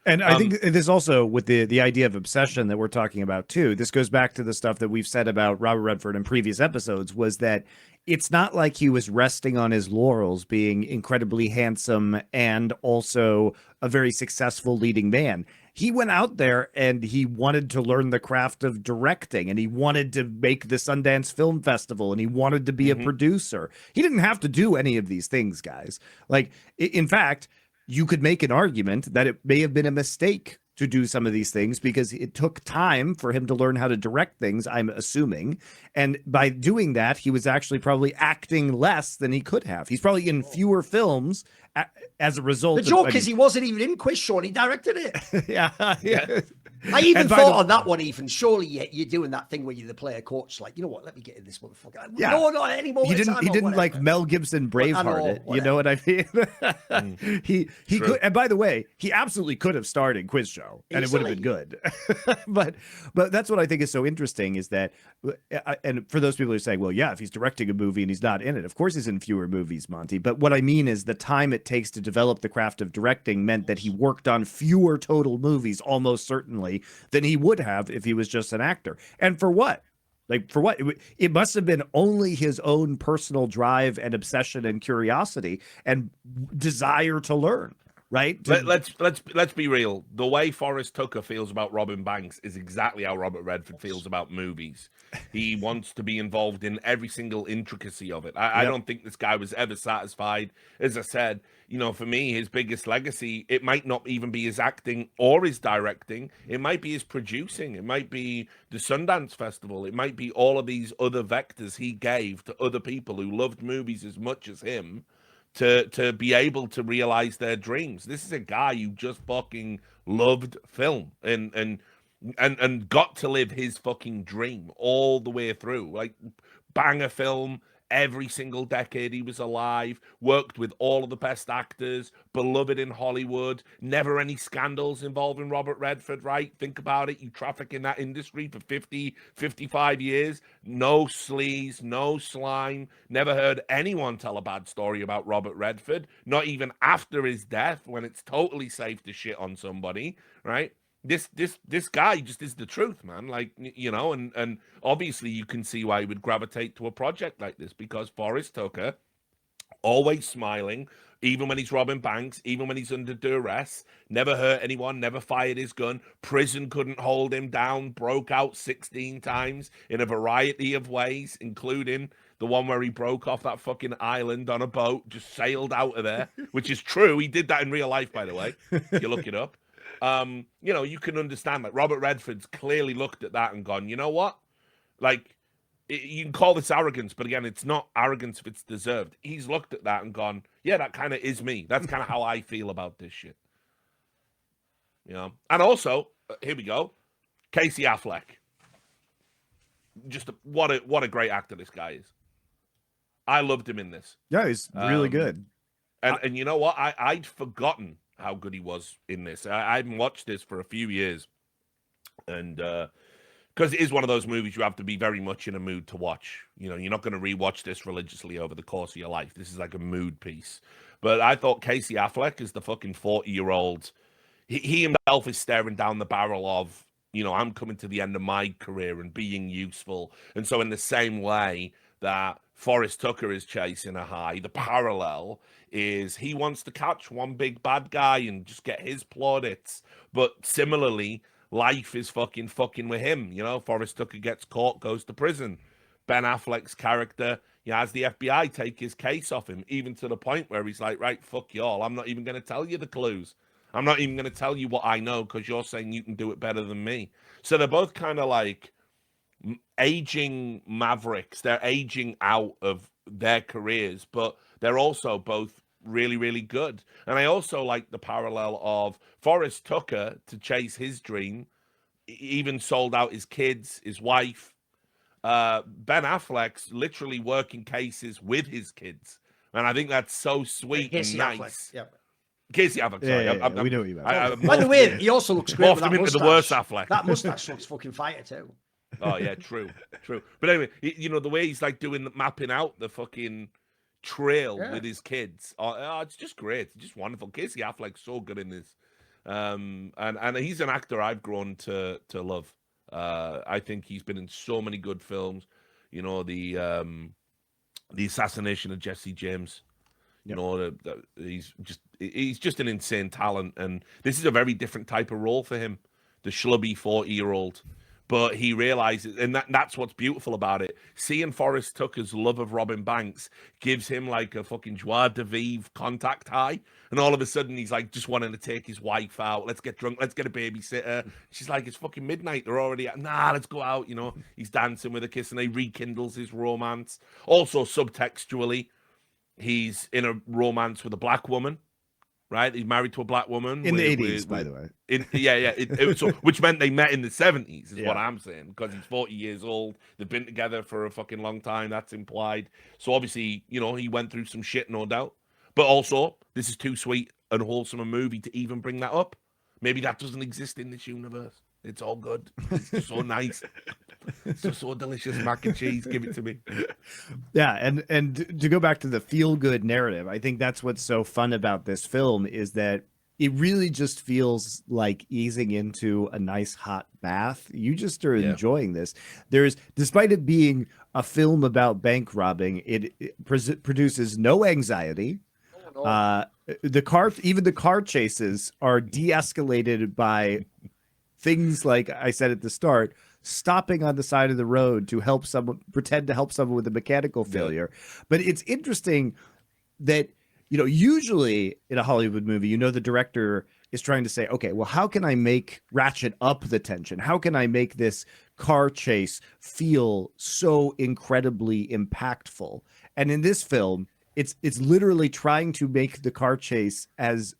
And I think this also, with the idea of obsession that we're talking about too, this goes back to the stuff that we've said about Robert Redford in previous episodes, was that it's not like he was resting on his laurels being incredibly handsome and also a very successful leading man. He went out there and he wanted to learn the craft of directing, and he wanted to make the Sundance Film Festival, and he wanted to be a producer. He didn't have to do any of these things, guys. Like, in fact, you could make an argument that it may have been a mistake to do some of these things because it took time for him to learn how to direct things, I'm assuming. And by doing that, he was actually probably acting less than he could have. He's probably in fewer films as a result. The joke is he wasn't even in Quiz Show and he directed it. Yeah. I even thought on that one, even surely you're doing that thing where you're the player coach, like, you know what, let me get in this motherfucker. Yeah. No, not anymore. He didn't like Mel Gibson Braveheart it. You know what I mean? He could, and by the way, he absolutely could have starred in Quiz Show and it would have been good. but that's what I think is so interesting is that, and for those people who are saying, well, yeah, if he's directing a movie and he's not in it, of course he's in fewer movies, Monty. But what I mean is the time it takes to develop the craft of directing meant that he worked on fewer total movies, almost certainly, than he would have if he was just an actor. And for what? Like, for what? It must have been only his own personal drive and obsession and curiosity and desire to learn, right? Let's be real. The way Forrest Tucker feels about Robin Banks is exactly how Robert Redford feels about movies. He wants to be involved in every single intricacy of it. I don't think this guy was ever satisfied. As I said, for me, his biggest legacy, it might not even be his acting or his directing. It might be his producing. It might be the Sundance Festival. It might be all of these other vectors he gave to other people who loved movies as much as him to be able to realize their dreams. This is a guy who just fucking loved film and got to live his fucking dream all the way through. Like, banger film every single decade he was alive, worked with all of the best actors, beloved in Hollywood, never any scandals involving Robert Redford, right? Think about it. You traffic in that industry for 50, 55 years. No sleaze, no slime. Never heard anyone tell a bad story about Robert Redford, not even after his death when it's totally safe to shit on somebody, right? This guy just is the truth, man. Like, and obviously you can see why he would gravitate to a project like this, because Forrest Tucker, always smiling, even when he's robbing banks, even when he's under duress, never hurt anyone, never fired his gun, prison couldn't hold him down, broke out 16 times in a variety of ways, including the one where he broke off that fucking island on a boat, just sailed out of there, which is true. He did that in real life, by the way, if you look it up. You can understand, like, Robert Redford's clearly looked at that and gone, you know what? Like, you can call this arrogance, but again, it's not arrogance if it's deserved. He's looked at that and gone, yeah, that kind of is me. That's kind of how I feel about this shit. You know? And also, here we go, Casey Affleck. Just what a great actor this guy is. I loved him in this. Yeah, he's really good. And you know what? I'd forgotten how good he was in this. I hadn't watched this for a few years. And because it is one of those movies you have to be very much in a mood to watch. You know, you're not going to rewatch this religiously over the course of your life. This is like a mood piece. But I thought Casey Affleck is the fucking 40-year-old. He himself is staring down the barrel of, you know, I'm coming to the end of my career and being useful. And so in the same way that Forrest Tucker is chasing a high, the parallel is he wants to catch one big bad guy and just get his plaudits. But similarly, life is fucking with him. You know, Forrest Tucker gets caught, goes to prison. Ben Affleck's character, he has the FBI take his case off him, even to the point where he's like, right, fuck y'all. I'm not even going to tell you the clues. I'm not even going to tell you what I know because you're saying you can do it better than me. So they're both kind of like aging mavericks. They're aging out of their careers, but they're also both really, really good. And I also like the parallel of Forrest Tucker to chase his dream, even sold out his kids, his wife. Ben Affleck's literally working cases with his kids. And I think that's so sweet and nice. Affleck. Yep. Casey Affleck, sorry. Yeah, we know what you meant. By the way, he also looks great with that him into mustache. the worst Affleck. That mustache looks fucking fire too. Oh yeah, true. But anyway, you know the way he's like doing mapping out the fucking trail with his kids. Oh, it's just great. It's just wonderful. Casey Affleck's so good in this, and he's an actor I've grown to love. I think he's been in so many good films. You know the assassination of Jesse James. You know, he's just an insane talent, and this is a very different type of role for him, the schlubby 40-year-old. But he realizes, and that's what's beautiful about it. Seeing Forrest Tucker's love of Robin Banks gives him like a fucking joie de vivre contact high, and all of a sudden he's like just wanting to take his wife out. Let's get drunk. Let's get a babysitter. She's like, it's fucking midnight. They're already let's go out. You know, he's dancing with a kiss, and he rekindles his romance. Also, subtextually, he's in a romance with a black woman, right? He's married to a black woman in the 80s, by the way. Which meant they met in the 70s, is what I'm saying, because he's 40 years old. They've been together for a fucking long time. That's implied. So obviously, you know, he went through some shit, no doubt. But also, this is too sweet and wholesome a movie to even bring that up. Maybe that doesn't exist in this universe. It's all good. It's just so nice. It's just so delicious. Mac and cheese. Give it to me. Yeah, and to go back to the feel-good narrative, I think that's what's so fun about this film is that it really just feels like easing into a nice hot bath. You just are enjoying this. Despite it being a film about bank robbing, it produces no anxiety. The car chases are de-escalated by things like I said at the start, stopping on the side of the road to help someone, pretend to help someone with a mechanical failure. But it's interesting that, you know, usually in a Hollywood movie, you know, the director is trying to say, okay, well, how can I ratchet up the tension? How can I make this car chase feel so incredibly impactful? And in this film, it's literally trying to make the car chase as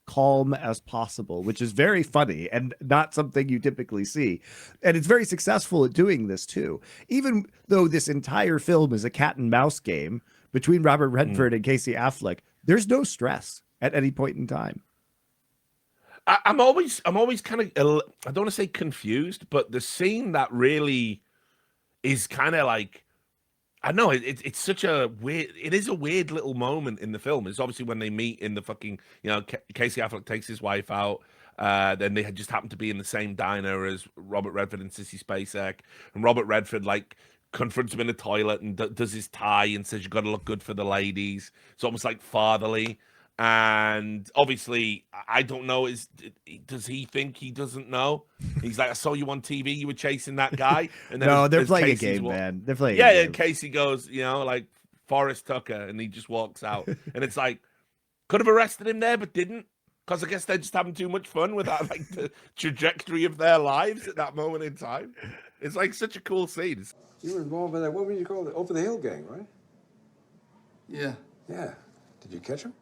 calm as possible, which is very funny and not something you typically see. And it's very successful at doing this too. Even though this entire film is a cat and mouse game between Robert Redford and Casey Affleck, there's no stress at any point in time. I'm always kind of, I don't want to say confused, but the scene that really is kind of like, I know it's such a weird. It is a weird little moment in the film. It's obviously when they meet in the fucking, you know, Casey Affleck takes his wife out. Then they had just happened to be in the same diner as Robert Redford and Sissy Spacek, and Robert Redford like confronts him in the toilet and does his tie and says, "You got to look good for the ladies." It's almost like fatherly. And obviously, I don't know. Does he think he doesn't know? He's like, I saw you on TV. You were chasing that guy. And then no, they're playing a game, man. They're playing. Yeah, and Casey goes, you know, like Forrest Tucker, and he just walks out. And it's like, could have arrested him there, but didn't, because I guess they're just having too much fun with that, like the trajectory of their lives at that moment in time. It's like such a cool scene. You were involved in that, what would you call it? Over the Hill gang, right? Yeah. Yeah. Did you catch him?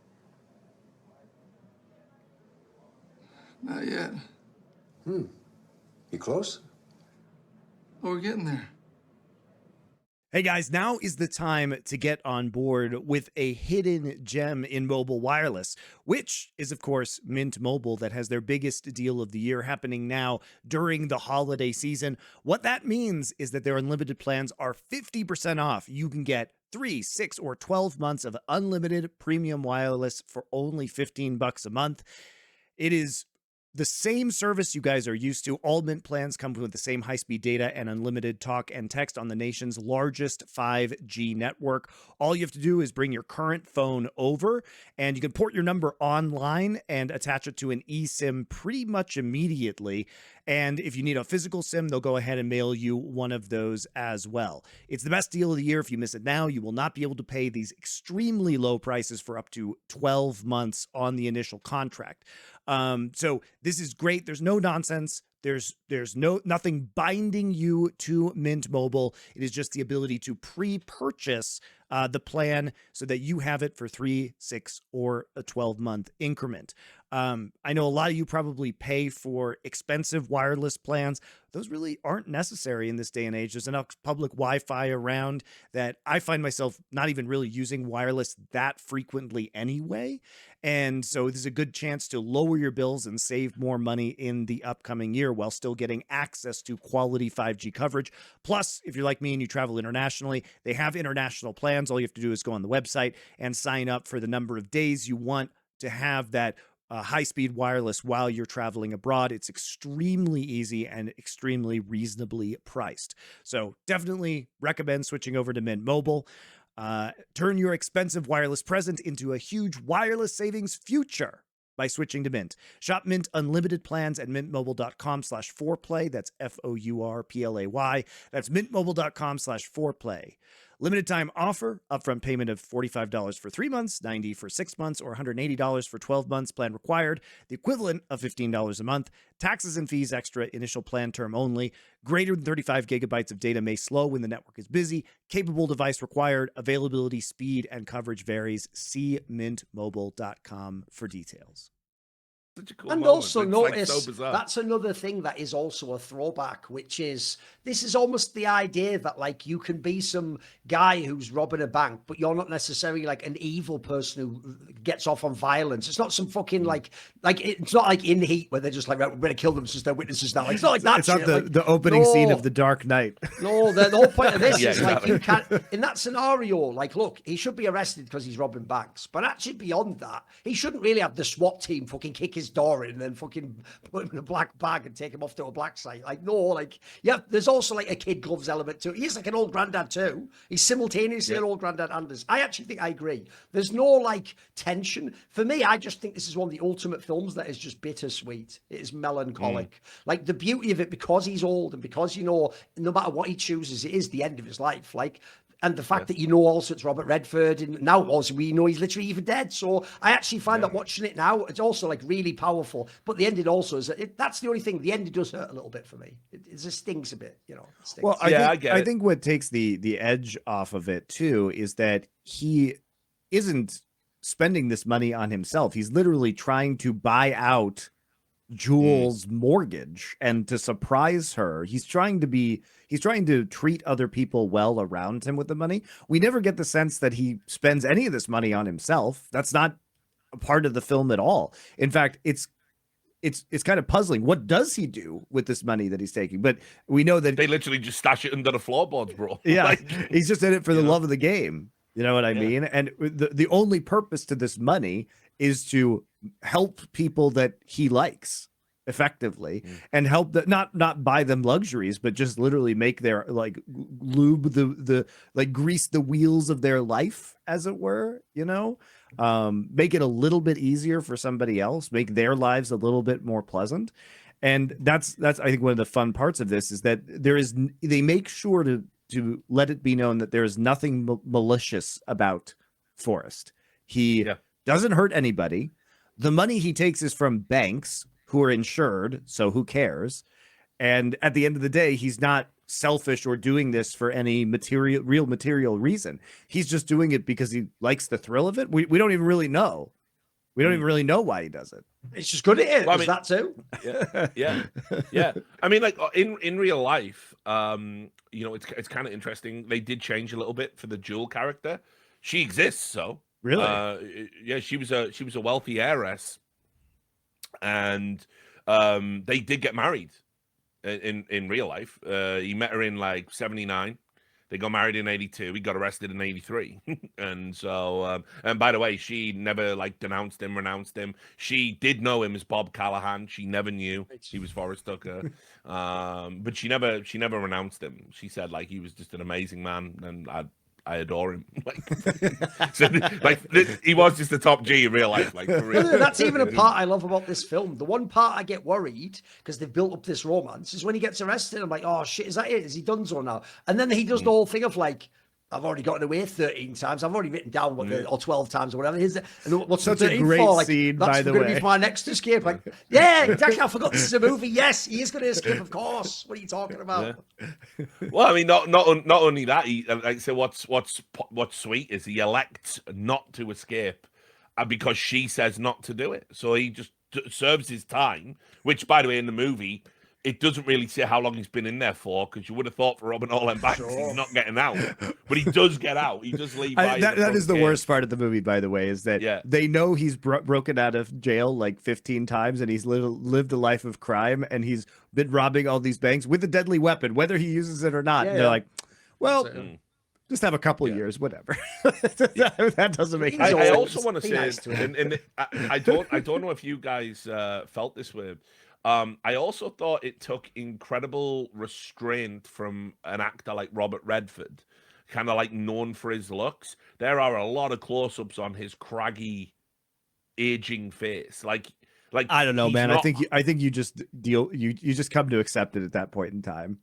Not yet. You close? Oh, we're getting there. Hey guys, now is the time to get on board with a hidden gem in mobile wireless, which is, of course, Mint Mobile, that has their biggest deal of the year happening now during the holiday season. What that means is that their unlimited plans are 50% off. You can get 3, 6, or 12 months of unlimited premium wireless for only $15 a month. It is the same service you guys are used to. All Mint plans come with the same high-speed data and unlimited talk and text on the nation's largest 5G network. All you have to do is bring your current phone over, and you can port your number online and attach it to an eSIM pretty much immediately. And if you need a physical SIM, they'll go ahead and mail you one of those as well. It's the best deal of the year. If you miss it now, you will not be able to pay these extremely low prices for up to 12 months on the initial contract. So this is great. There's no nonsense. There's nothing binding you to Mint Mobile. It is just the ability to pre-purchase the plan so that you have it for 3, 6, or a 12-month increment. I know a lot of you probably pay for expensive wireless plans. Those really aren't necessary in this day and age. There's enough public Wi-Fi around that I find myself not even really using wireless that frequently anyway. And so this is a good chance to lower your bills and save more money in the upcoming year while still getting access to quality 5G coverage. Plus, if you're like me and you travel internationally, they have international plans. All you have to do is go on the website and sign up for the number of days you want to have that high-speed wireless while you're traveling abroad. It's extremely easy and extremely reasonably priced. So definitely recommend switching over to Mint Mobile. Turn your expensive wireless present into a huge wireless savings future by switching to Mint. Shop Mint Unlimited plans at mintmobile.com/4play. That's FOURPLAY. That's mintmobile.com/4play. Limited time offer, upfront payment of $45 for 3 months, $90 for 6 months, or $180 for 12 months. Plan required, the equivalent of $15 a month. Taxes and fees extra, initial plan term only. Greater than 35 gigabytes of data may slow when the network is busy. Capable device required. Availability, speed, and coverage varies. See mintmobile.com for details. Such a cool And moment. also It's notice like so bizarre. that's another thing that is also a throwback, which is this is almost the idea that like you can be some guy who's robbing a bank, but you're not necessarily like an evil person who gets off on violence. It's not some fucking like it's not like in Heat where they're just like, right, we're gonna kill them since they're witnesses now. Like, it's not like that. It's not shit. the opening scene no. of The Dark Knight. No, the whole point of this Yeah, is like you can't in that scenario, like look, he should be arrested because he's robbing banks. But actually beyond that, he shouldn't really have the SWAT team fucking kick his door in and then fucking put him in a black bag and take him off to a black site. Like, no, like yeah, there's also like a kid gloves element to it. He's like an old granddad too. He's simultaneously an old granddad and this. I actually think I agree. There's no like tension. For me, I just think this is one of the ultimate films that is just bittersweet. It is melancholic. Like the beauty of it because he's old and because you know no matter what he chooses, it is the end of his life. Like and the fact that you know also it's Robert Redford and now also we know he's literally even dead. So I actually find that watching it now, it's also like really powerful. But the ending also is that's the only thing. The ending does hurt a little bit for me. It just stings a bit, you know. It stings. Well, I think what takes the edge off of it too is that he isn't spending this money on himself. He's literally trying to buy out Jules' mortgage and to surprise her. He's trying to treat other people well around him with the money. We never get the sense that he spends any of this money on himself. That's not a part of the film at all. In fact, it's kind of puzzling. What does he do with this money that he's taking? But we know that They literally just stash it under the floorboards, bro. yeah, Like, he's just in it for the love of the game. You know what I mean? And the only purpose to this money is to help people that he likes effectively and help that not buy them luxuries, but just literally make their like lube the like grease the wheels of their life, as it were, you know, make it a little bit easier for somebody else, make their lives a little bit more pleasant. And that's I think one of the fun parts of this is that they make sure to let it be known that there is nothing malicious about Forrest. He doesn't hurt anybody. The money he takes is from banks who are insured, so who cares? And at the end of the day, he's not selfish or doing this for any real material reason. He's just doing it because he likes the thrill of it. We don't even really know. We don't even really know why he does it. It's just good at it. Well, I There's that too. Yeah. I mean, like in real life, you know, it's kind of interesting. They did change a little bit for the Jewel character. She exists, so Really? yeah, she was a wealthy heiress, and they did get married in real life. He met her in like 79. They got married in 82. He got arrested in 83. And so, and by the way, she never like renounced him. She did know him as Bob Callahan. She never knew he was Forrest Tucker. But she never renounced him. She said like he was just an amazing man, and I adore him. He was just the top G in real life. Like for real. That's even a part I love about this film. The one part I get worried because they've built up this romance is when he gets arrested. I'm like, oh shit, is that it? Is he done so now? And then he does the whole thing of like, I've already gotten away 13 times. I've already written down or 12 times or whatever. And what's Such the a 13 great for? Like, scene, that's by the going to way. be my next escape. Like, yeah, exactly. I forgot this is a movie. Yes, he is going to escape, of course. What are you talking about? Yeah. Well, I mean, not only that. He, like I say, what's sweet is he elects not to escape, because she says not to do it. So he just serves his time. Which, by the way, in the movie, it doesn't really say how long he's been in there for, because you would have thought for robbing all them banks, he's not getting out. But he does get out. He does leave. That is the worst part of the movie, by the way, is that they know he's broken out of jail like 15 times, and he's lived a life of crime, and he's been robbing all these banks with a deadly weapon, whether he uses it or not. And they're like, well, just have felt years, whatever. That doesn't make sense. I also want to say, and I don't know if you guys felt this way. I also thought it took incredible restraint from an actor like Robert Redford, kind of like known for his looks. There are a lot of close-ups on his craggy, aging face. Like I don't know, man. I think you just you just come to accept it at that point in time.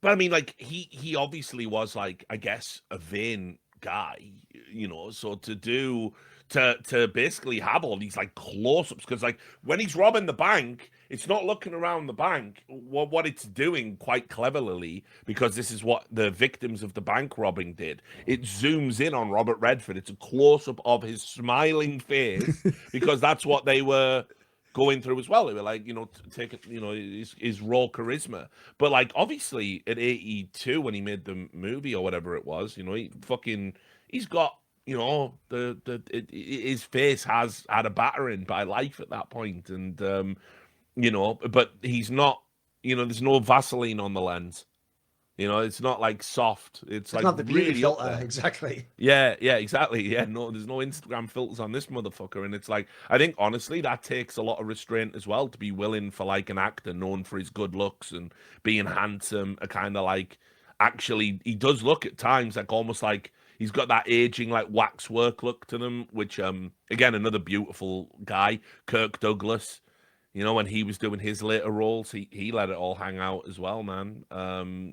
But I mean, like he obviously was like, I guess, a vain guy, you know. So to basically have all these like close-ups, because like when he's robbing the bank, it's not looking around the bank. What it's doing quite cleverly, because this is what the victims of the bank robbing did. It zooms in on Robert Redford. It's a close-up of his smiling face, because that's what they were going through as well. They were like, you know, take it, you know, his raw charisma. But like, obviously at 82, when he made the movie or whatever it was, you know, he's got, you know, his face has had a battering by life at that point. And, you know, but he's not, you know, there's no Vaseline on the lens. You know, it's not like soft. It's like not the beauty really filter, exactly. Yeah, exactly. Yeah, no, there's no Instagram filters on this motherfucker. And it's like, I think honestly, that takes a lot of restraint as well, to be willing for like an actor known for his good looks and being handsome, a kind of like, actually, he does look at times like almost like he's got that aging like waxwork look to them, which again, another beautiful guy, Kirk Douglas. You know, when he was doing his later roles, he let it all hang out as well, man.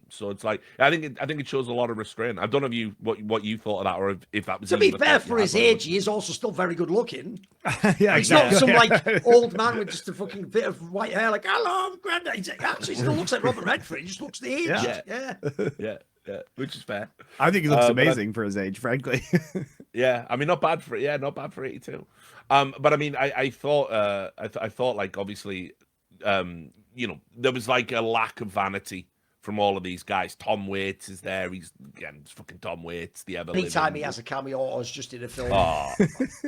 So it's like, I think it shows a lot of restraint. I don't know if you what you thought of that, or if that was. To be fair, for his age, he is also still very good looking. Yeah, he's not some like old man with just a fucking bit of white hair. Like, hello, granddad. He actually still looks like Robert Redford. He just looks the age. Yeah, which is fair. I think he looks amazing for his age, frankly. Yeah, I mean, not bad for 82. But I mean, I thought like, obviously, you know, there was like a lack of vanity from all of these guys. Tom Waits is there. He's fucking Tom Waits, the ever. Anytime he has a cameo or is just in a film,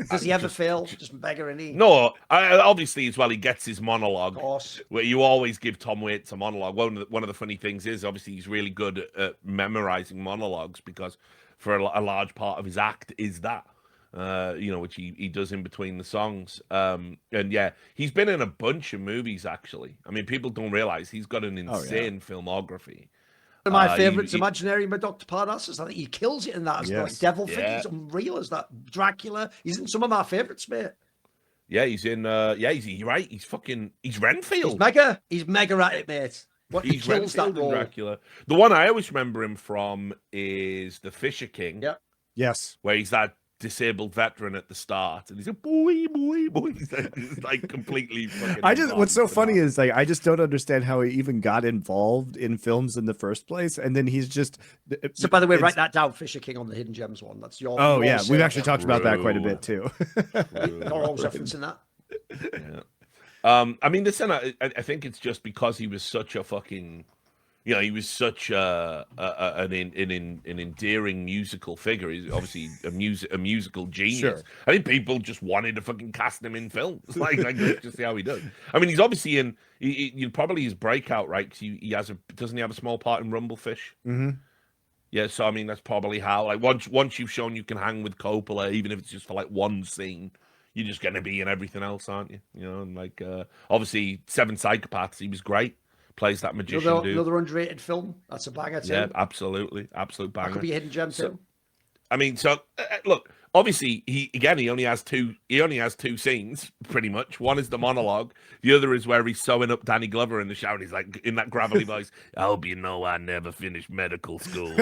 does he ever fail? Just beggar, and he. No, obviously as well. He gets his monologue, of course. Where you always give Tom Waits a monologue. One of the funny things is, obviously, he's really good at memorizing monologues, because for a large part of his act is that. You know, which he does in between the songs. And yeah, he's been in a bunch of movies, actually. I mean, people don't realize he's got an insane filmography. One of my favourites, Imaginary by Dr. Parnassus. I think he kills it in that as like devil figure. He's unreal as that Dracula. He's in some of my favourites, mate. Yeah, he's in. You're right. He's Renfield. He's mega at it, mate. He kills that role. Dracula. The one I always remember him from is The Fisher King. Yeah. Yes. Where he's that disabled veteran at the start, and he's like, boy, boy, boy. He's like completely fucking. What's so funny is like I just don't understand how he even got involved in films in the first place, and then he's just. So, by the way, write that down, Fisher King on the Hidden Gems one. That's your. Oh your yeah, we've say actually that. talked about that quite a bit too. You're always referencing that. Yeah. I mean, I think it's just because he was such a fucking, he was such an endearing musical figure. He's obviously a musical genius. Sure. I think people just wanted to fucking cast him in films. Like let's just see how he does. I mean, he's obviously in. Probably his breakout, right? Because doesn't he have a small part in Rumblefish? Mm-hmm. Yeah, so I mean that's probably how. Like once you've shown you can hang with Coppola, even if it's just for like one scene, you're just gonna be in everything else, aren't you? And like obviously Seven Psychopaths, he was great. Plays that magician dude. Another underrated film. That's a banger too. Yeah, absolute banger. That could be a hidden gem too. I mean, look. Obviously, he only has two. He only has two scenes, pretty much. One is the monologue. The other is where he's sewing up Danny Glover in the shower. And he's like in that gravelly voice. I hope you know I never finished medical school.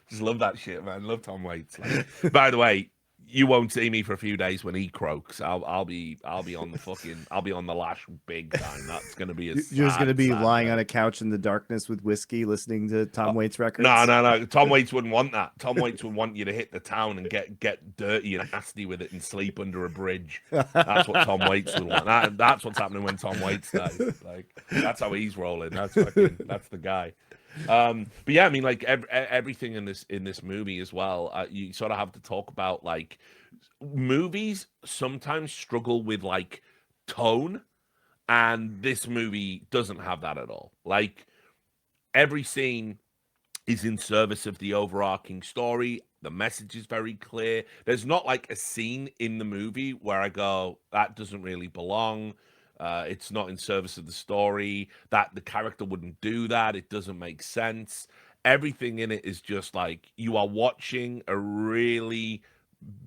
Just love that shit, man. Love Tom Waits. Like, by the way, you won't see me for a few days when he croaks. I'll be on the lash big time. That's gonna be You're just gonna be lying day. on a couch in the darkness with whiskey, listening to Tom Waits records. No. Tom Waits wouldn't want that. Tom Waits would want you to hit the town and get dirty and nasty with it and sleep under a bridge. That's what Tom Waits would want. That's what's happening when Tom Waits dies. Like that's how he's rolling. That's the guy. But yeah, I mean, like everything in this movie as well. You sort of have to talk about like movies sometimes struggle with like tone, and this movie doesn't have that at all. Like every scene is in service of the overarching story. The message is very clear. There's not like a scene in the movie where I go, that doesn't really belong. It's not in service of the story, that the character wouldn't do that. It doesn't make sense. Everything in it is just like you are watching a really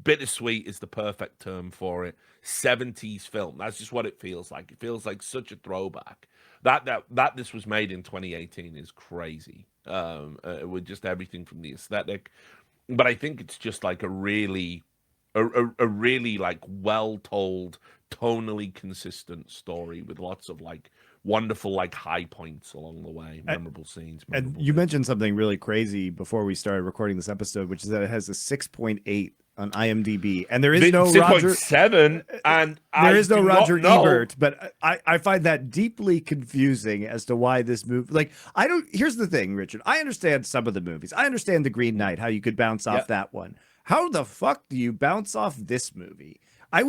bittersweet is the perfect term for it. 70s film. That's just what it feels like. It feels like such a throwback. That this was made in 2018 is crazy. With just everything from the aesthetic. But I think it's just like a really like well told, tonally consistent story with lots of like wonderful like high points along the way, memorable scenes. And you mentioned something really crazy before we started recording this episode, which is that it has a 6.8 on IMDb, and there is no 6.7, and there is no Roger Ebert. But I find that deeply confusing as to why this movie. Like I don't. Here's the thing, Richard. I understand some of the movies. I understand The Green Knight, how you could bounce off that one. How the fuck do you bounce off this movie? I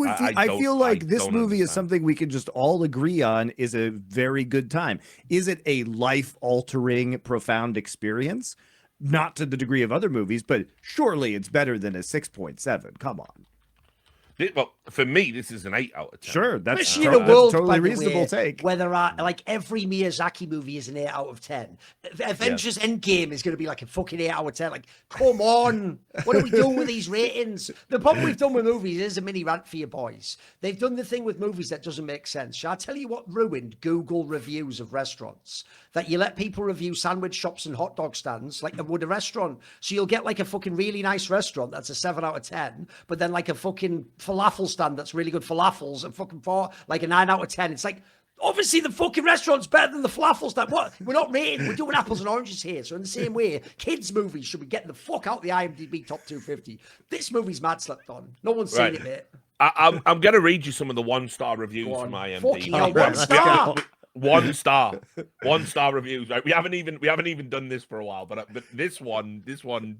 feel like this movie is something we can just all agree on is a very good time. Is it a life-altering, profound experience? Not to the degree of other movies, but surely it's better than a 6.7. Come on. Well, for me, this is an 8 out of 10. Sure, that's totally reasonable take. Where there are like every Miyazaki movie is an 8 out of 10. Avengers Endgame is going to be like a fucking 8 out of 10. Like, come on, what are we doing with these ratings? The problem we've done with movies is a mini rant for you boys. They've done the thing with movies that doesn't make sense. Shall I tell you what ruined Google reviews of restaurants? That you let people review sandwich shops and hot dog stands like they would a restaurant. So you'll get like a fucking really nice restaurant that's a 7 out of 10, but then like a fucking falafel stand that's really good falafels and fucking like a 9 out of 10. It's like, obviously the fucking restaurant's better than the falafel stand. What? We're not rating. We're doing apples and oranges here. So in the same way, kids' movies should be getting the fuck out the IMDb top 250. This movie's mad slept on. No one's seen it, mate. I'm going to read you some of the 1-star reviews from IMDb. Fucking hell, 1 star. 1 star reviews. Right? We haven't even done this for a while, but this one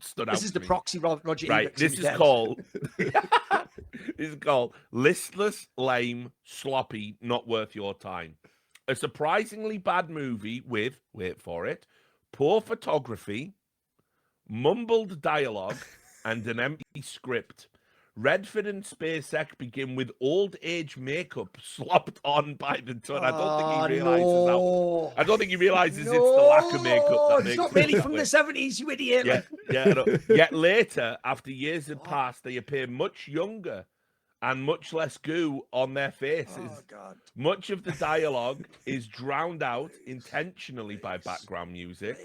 stood out. This is the proxy Roger. Right. This is called. This is called listless, lame, sloppy, not worth your time. A surprisingly bad movie with, wait for it, poor photography, mumbled dialogue, and an empty script. Redford and Spacek begin with old age makeup slopped on by the ton. I don't think he realizes that. I don't think he realizes it's the lack of makeup that makes it's not really from the 70s, you idiot. Yet later, after years had passed, they appear much younger and much less goo on their faces. Oh, God. Much of the dialogue is drowned out intentionally by background music.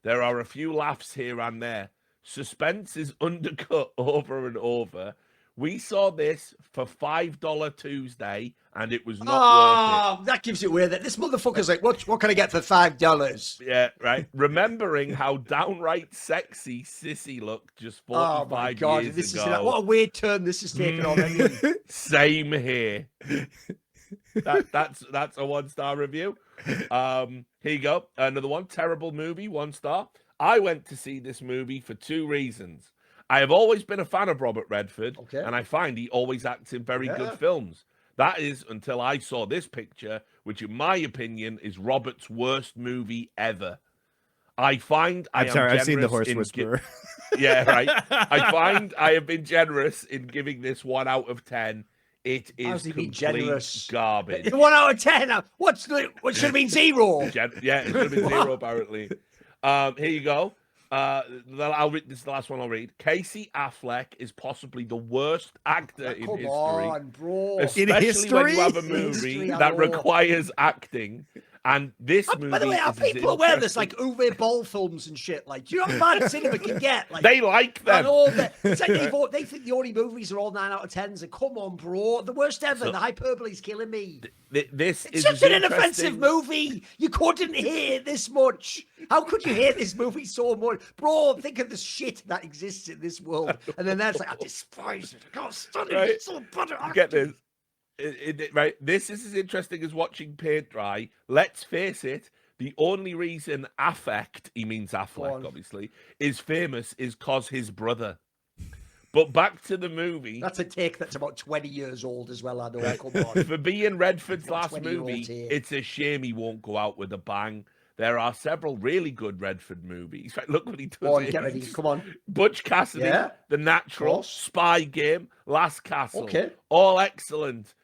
There are a few laughs here and there. Suspense is undercut over and over. We saw this for $5 Tuesday, and it was not worth Oh, that gives it away. That this motherfucker's like, what can I get for $5? it. Yeah, right. Remembering how downright sexy Sissy looked just Oh 45 my god, years this ago. is what a weird turn this is taking already. Same here. That's a 1-star review. Here you go. Another one. Terrible movie, 1 star. I went to see this movie for 2 reasons. I have always been a fan of Robert Redford, and I find he always acts in very good films. That is until I saw this picture, which in my opinion is Robert's worst movie ever. I find I'm sorry, I've seen The Horse Whisperer. Yeah, right. I find I have been generous in giving this 1 out of 10. It is complete garbage. 1 out of 10. What should have been 0? Yeah, it should have been 0 apparently. Here you go. I'll read this. Is the last one I'll read. Casey Affleck is possibly the worst actor in history. Come on, bro. Especially when you have a movie that requires acting. And this movie. By the way, are people aware there's like Uwe Boll films and shit? Like, do you know how bad cinema can get? Like, they like them. It's like they think the only movies are all 9 out of 10s. And come on, bro, the worst ever. The hyperbole's killing me. This it's is such an inoffensive movie. You couldn't hate it this much. How could you hate this movie so much, bro? Think of the shit that exists in this world, and then that's like, I despise it. I can't stand it. Right. It's so bad. Get this. Right, this is as interesting as watching paint dry. Let's face it, the only reason Affleck, he means Affleck, obviously, is famous is cause his brother. But back to the movie. That's a take that's about 20 years old as well, I know. Come on. For being Redford's last movie, it's a shame he won't go out with a bang. There are several really good Redford movies. Look what he does. Go on, get ready. Come on. Butch Cassidy, The Natural, Spy Game, Last Castle. All excellent.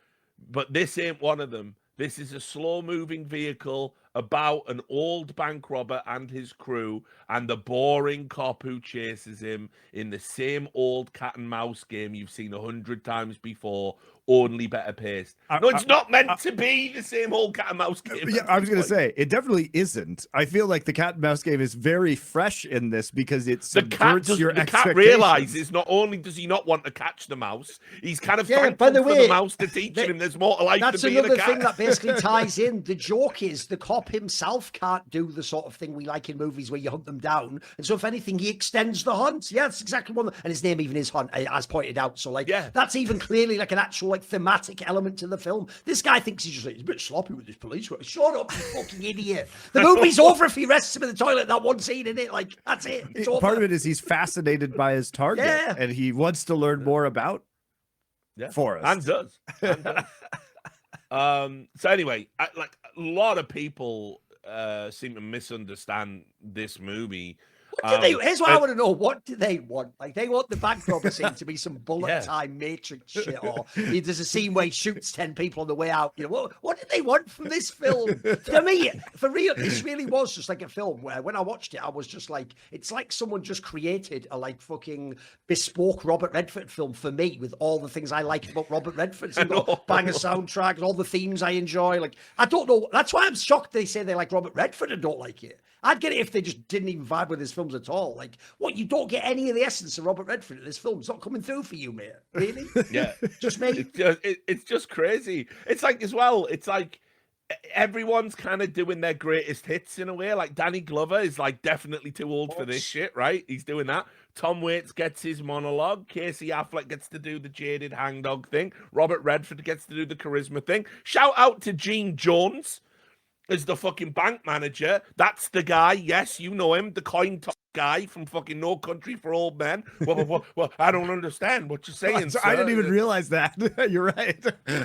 But this ain't one of them. This is a slow-moving vehicle about an old bank robber and his crew and the boring cop who chases him in the same old cat and mouse game you've seen 100 times before, only better paced. No, it's not meant to be the same old cat and mouse game. Yeah, I was going to say, it definitely isn't. I feel like the cat and mouse game is very fresh in this because it subverts your expectations. The cat realizes not only does he not want to catch the mouse, he's kind of thankful by the way, for the mouse to teach him there's more to life than being a cat. That's another thing that basically ties in. The joke is the cop himself can't do the sort of thing we like in movies where you hunt them down. And so if anything, he extends the hunt. Yeah, that's exactly one. And his name even is Hunt, as pointed out. So like, that's even clearly like an actual like thematic element to the film. This guy thinks he's just like, he's a bit sloppy with his police work. Shut up, you fucking idiot. The movie's over if he rests him in the toilet. That one scene in it, like that's it. It's over. Part of it is he's fascinated by his target, and he wants to learn more about Forrest. And does. So anyway, like a lot of people seem to misunderstand this movie. Here's what I want to know. What do they want? Like, they want the bank robber scene to be some bullet time Matrix shit, or there's a scene where he shoots 10 people on the way out. You know, what did they want from this film? To me, for real, this really was just like a film where when I watched it, I was just like, it's like someone just created a like fucking bespoke Robert Redford film for me with all the things I like about Robert Redford. So banger soundtrack and all the themes I enjoy. Like, I don't know. That's why I'm shocked they say they like Robert Redford and don't like it. I'd get it if they just didn't even vibe with his films at all. Like, what, you don't get any of the essence of Robert Redford in this film? It's not coming through for you, mate. Really? Yeah. Just me? It's just crazy. It's like, as well, it's like everyone's kind of doing their greatest hits in a way. Like, Danny Glover is, like, definitely too old for this shit, right? He's doing that. Tom Waits gets his monologue. Casey Affleck gets to do the jaded hangdog thing. Robert Redford gets to do the charisma thing. Shout out to Gene Jones as the fucking bank manager. That's the guy. Yes, you know him, the coin top guy from fucking No Country for Old Men. Well, I don't understand what you're saying. I didn't even realize that. You're right.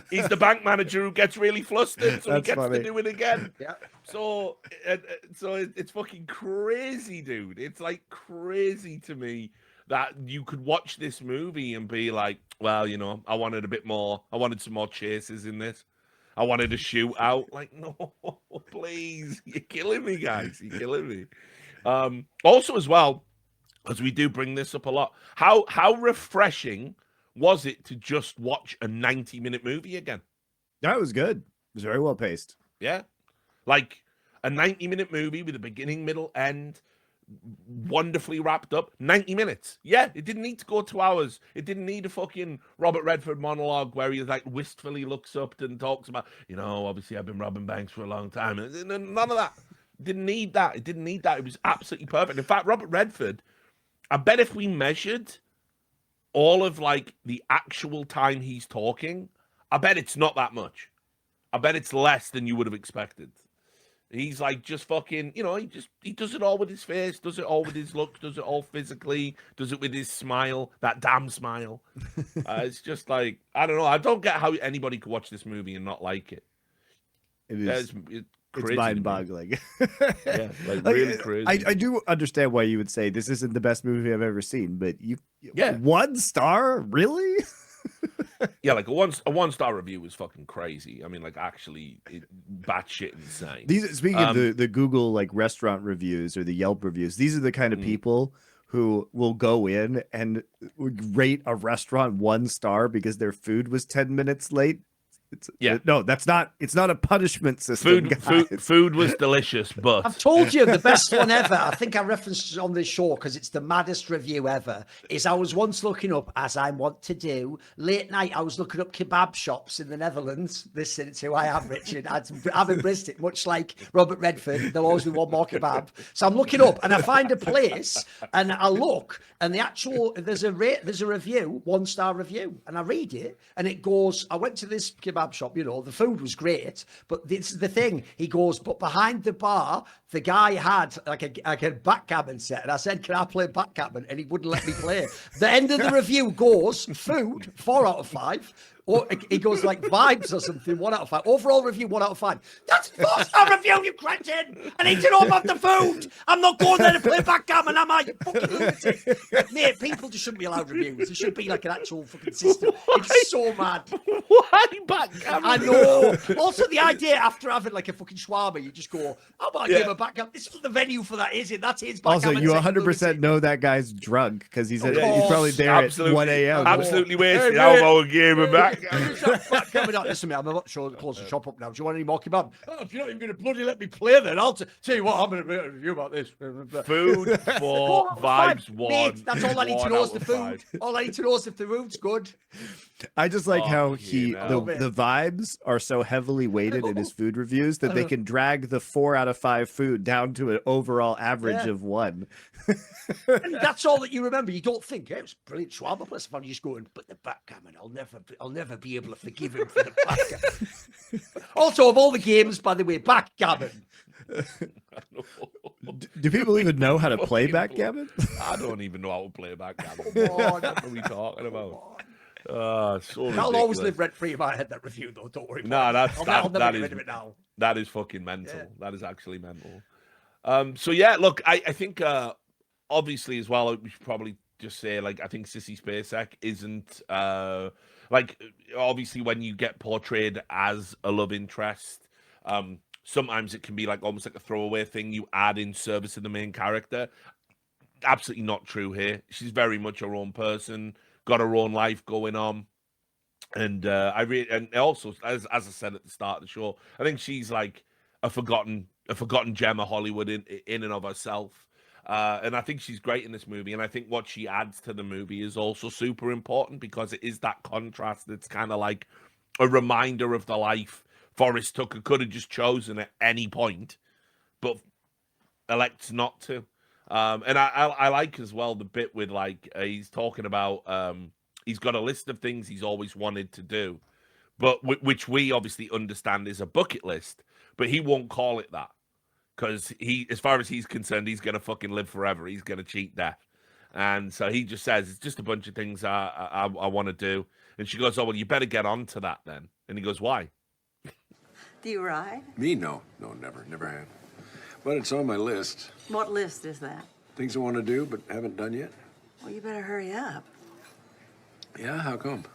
He's the bank manager who gets really flustered, so he gets to do it again. Yeah. So it's fucking crazy, dude. It's like crazy to me that you could watch this movie and be like, well, you know, I wanted a bit more. I wanted some more chases in this. I wanted a shootout. Like, no, please. You're killing me, guys. You're killing me. Also, as well, as we do bring this up a lot, how refreshing was it to just watch a 90-minute movie again? That was good. It was very well paced. Yeah. Like a 90-minute movie with a beginning, middle, end. wonderfully wrapped up. 90 minutes. Yeah, it didn't need to go 2 hours. It didn't need a fucking Robert Redford monologue where he like wistfully looks up and talks about, obviously I've been robbing banks for a long time. None of that. Didn't need that. It didn't need that. It was absolutely perfect. In fact, Robert Redford, I bet if we measured all of like the actual time he's talking, I bet it's not that much. I bet it's less than you would have expected. He's like just fucking, he does it all with his face, does it all with his look, does it all physically, does it with his smile, that damn smile. It's just like, I don't know. I don't get how anybody could watch this movie and not like it. It is. It's It's mind-boggling. Yeah, like really crazy. I do understand why you would say this isn't the best movie I've ever seen, but Yeah. 1 star, really? Yeah, like a one-star review was fucking crazy. I mean, like actually batshit insane. Speaking of the Google like restaurant reviews or the Yelp reviews, these are the kind of people who will go in and rate a restaurant 1 star because their food was 10 minutes late. No, it's not a punishment system. Food was delicious, but I've told you the best one ever. I think I referenced it on this show because it's the maddest review ever. Is I was once looking up, as I want to do, late night. I was looking up kebab shops in the Netherlands. Listen to who I am, Richard. I've embraced it, much like Robert Redford. There'll always be one more kebab. So I'm looking up and I find a place and I look and there's a review, 1 star review, and I read it and it goes. I went to this kebab shop, the food was great, but this is the thing. He goes, but behind the bar, the guy had like a backgammon set, and I said, "Can I play backgammon?" And he wouldn't let me play. The end of the review goes, food 4 out of 5. Or he goes like vibes or something, 1 out of 5. Overall review, 1 out of 5. That's 4-star review, you cretin! I need to know about the food. I'm not going there to play backgammon, am I? You fucking lunatic. Mate, people just shouldn't be allowed reviews. There should be like an actual fucking system. It's so mad. why backgammon? I know. Also, the idea after having like a fucking shawarma, you just go, "How about I give a backgammon?" This is what the venue for that is. That's his backgammon. Also, you 100% know that guy's drunk because he's Of he's course. probably there at 1 a.m. Absolutely wasted. Hey, How mate. about a game of backgammon? Backgammon. Listen, mate, I'm not sure to close the shop up now. Do you want any more kebab? Oh, if you're not even going to bloody let me play, then I'll tell you what. I'm going to review about this. Food 4, 4 out of 5. vibes 1. Mate, that's all I need to 1 know is out the of food. 5. All I need to know is if the food's good. I just like how Fucking hell. the vibes are so heavily weighted in his food reviews that they can drag the 4 out of 5 food down to an overall average of 1. And that's all that you remember. You don't think, "Hey, it was a brilliant shawarma place." I'm just going, but the backgammon, I'll never be able to forgive him for the backgammon. Also, of all the games, by the way, backgammon. Do people even know how to play backgammon? I don't even know how to play backgammon. Come on. What are we talking about? So That'll always ridiculous. live rent free in my head, that review, though. Don't worry. No, about it. I'll never that get is rid of it now. that is fucking mental. Yeah. That is actually mental. So yeah, look, I think obviously as well, we should probably just say like I think Sissy Spacek isn't like obviously when you get portrayed as a love interest, sometimes it can be like almost like a throwaway thing you add in service of the main character. Absolutely not true here. She's very much her own person, got her own life going on. And and also as I said at the start of the show, I think she's like a forgotten gem of Hollywood in and of herself. And I think she's great in this movie. And I think what she adds to the movie is also super important because it is that contrast that's kind of like a reminder of the life Forrest Tucker could have just chosen at any point, but elects not to. And I like as well the bit with like he's talking about he's got a list of things he's always wanted to do, but which we obviously understand is a bucket list, but he won't call it that because as far as he's concerned, he's gonna fucking live forever. He's gonna cheat death, and so he just says it's just a bunch of things I want to do. And she goes, "Oh well, you better get on to that then." And he goes, "Why?" Do you ride? Me? No, never have. But it's on my list. What list is that? Things I want to do but haven't done yet. Well, you better hurry up. Yeah, how come?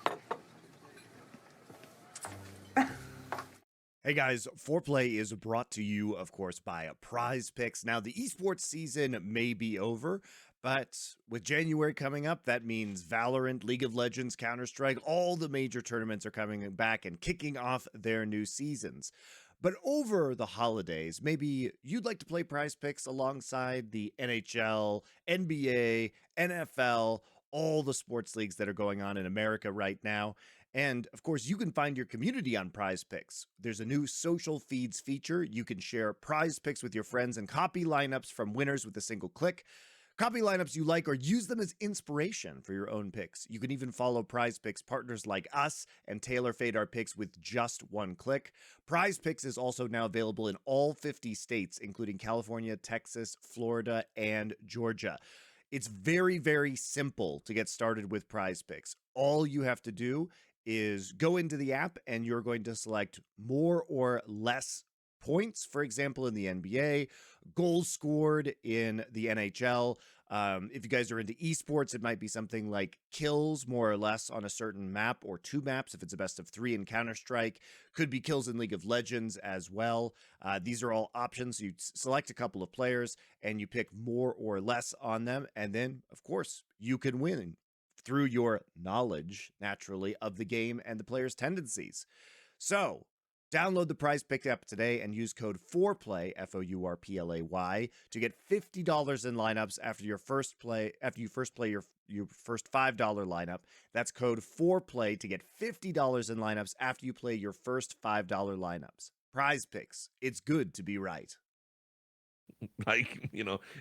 Hey guys, Foreplay is brought to you, of course, by Prize Picks. Now, the esports season may be over, but with January coming up, that means Valorant, League of Legends, Counter-Strike, all the major tournaments are coming back and kicking off their new seasons. But over the holidays, maybe you'd like to play Prize Picks alongside the NHL, NBA, NFL, all the sports leagues that are going on in America right now. And of course, you can find your community on Prize Picks. There's a new social feeds feature. You can share Prize Picks with your friends and copy lineups from winners with a single click. Copy lineups you like or use them as inspiration for your own picks. You can even follow Prize Picks partners like us and tailor-fade our picks with just one click. Prize Picks is also now available in all 50 states, including California, Texas, Florida, and Georgia. It's very, very simple to get started with Prize Picks. All you have to do is go into the app and you're going to select more or less points, for example, in the NBA, goals scored in the NHL. If you guys are into esports, it might be something like kills more or less on a certain map or two maps if it's a best of 3 in Counter-Strike. Could be kills in League of Legends as well. These are all options. You select a couple of players and you pick more or less on them. And then, of course, you can win through your knowledge, naturally, of the game and the player's tendencies. So, download the Prize Pick app today and use code FOURPLAY, FOURPLAY, to get $50 in lineups after you first play your first $5 lineup. That's code FOURPLAY to get $50 in lineups after you play your first $5 lineups. Prize Picks. It's good to be right. Like,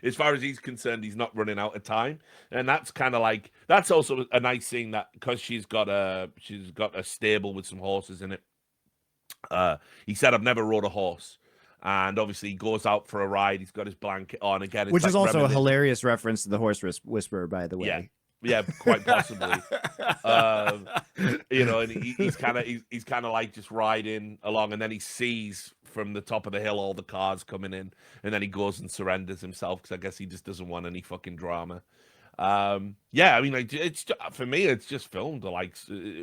as far as he's concerned, he's not running out of time, and that's kind of like, that's also a nice thing, that because she's got a stable with some horses in it. He said, I've never rode a horse, and obviously he goes out for a ride. He's got his blanket on again, which is also a hilarious reference to the Horse Whisperer, by the way. Yeah, quite possibly. And he's kind of like just riding along, and then he sees from the top of the hill all the cars coming in, and then he goes and surrenders himself because I guess he just doesn't want any fucking drama. I mean, like, it's, for me, it's just filmed like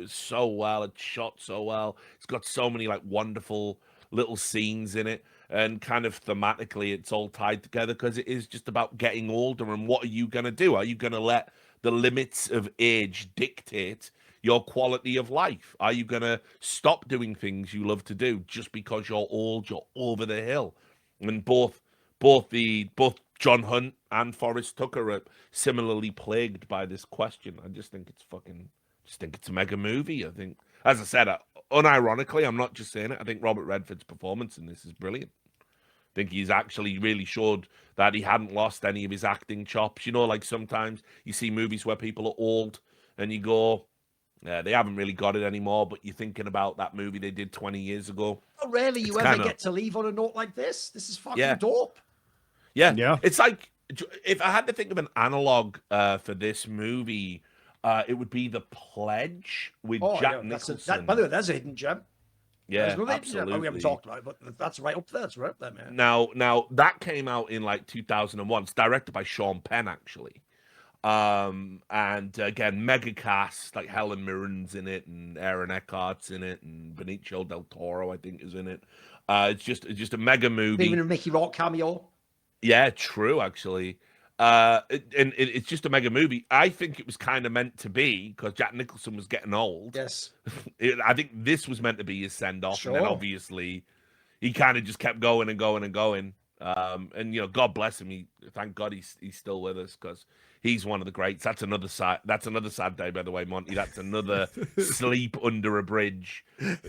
so well. It's shot so well. It's got so many like wonderful little scenes in it, and kind of thematically, it's all tied together because it is just about getting older. And what are you gonna do? Are you gonna let the limits of age dictate your quality of life? Are you gonna stop doing things you love to do just because you're old, you're over the hill? And both John Hunt and Forrest Tucker are similarly plagued by this question. I just think it's a mega movie. I think, as I said, unironically, I'm not just saying it, I think Robert Redford's performance in this is brilliant. I think he's actually really showed that he hadn't lost any of his acting chops. Like sometimes you see movies where people are old and you go, they haven't really got it anymore, but you're thinking about that movie they did 20 years ago. Oh, rarely you ever get to leave on a note like this. This is fucking dope. Yeah. It's like, if I had to think of an analog for this movie, it would be The Pledge with Jack Nicholson. By the way, that's a hidden gem. Yeah, absolutely. We haven't talked about it, but that's right up there. That's right up there, man. Now that came out in like 2001. It's directed by Sean Penn, actually. And again, mega cast, like Helen Mirren's in it, and Aaron Eckhart's in it, and Benicio del Toro, I think, is in it. It's just a mega movie. Even a Mickey Rourke cameo. Yeah, true, actually. It's just a mega movie. I think it was kind of meant to be because Jack Nicholson was getting old. Yes. I think this was meant to be his send-off. Sure. And then obviously he kind of just kept going and going and going. And God bless him. Thank God he's still with us because he's one of the greats. That's another sad day, by the way, Monty. That's another sleep under a bridge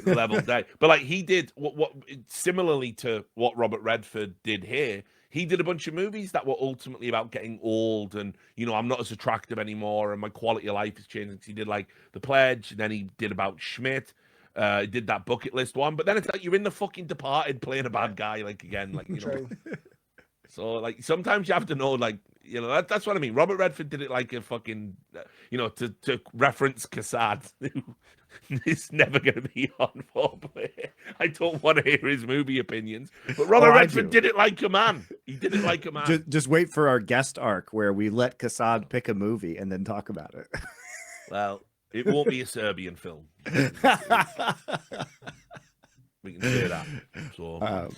level day. But like he did what similarly to what Robert Redford did here. He did a bunch of movies that were ultimately about getting old and, I'm not as attractive anymore and my quality of life is changing. He did like The Pledge, and then he did about Schmidt. He did that Bucket List one, but then it's like you're in The fucking Departed playing a bad guy, like again, like So like sometimes you have to know, like that's what I mean. Robert Redford did it like a fucking, to reference Cassad, who is never going to be on foreplay. I don't want to hear his movie opinions, but Robert Redford did it like a man. He did it like a man. Just wait for our guest arc where we let Cassad pick a movie and then talk about it. Well, it won't be a Serbian film. We can say that. So.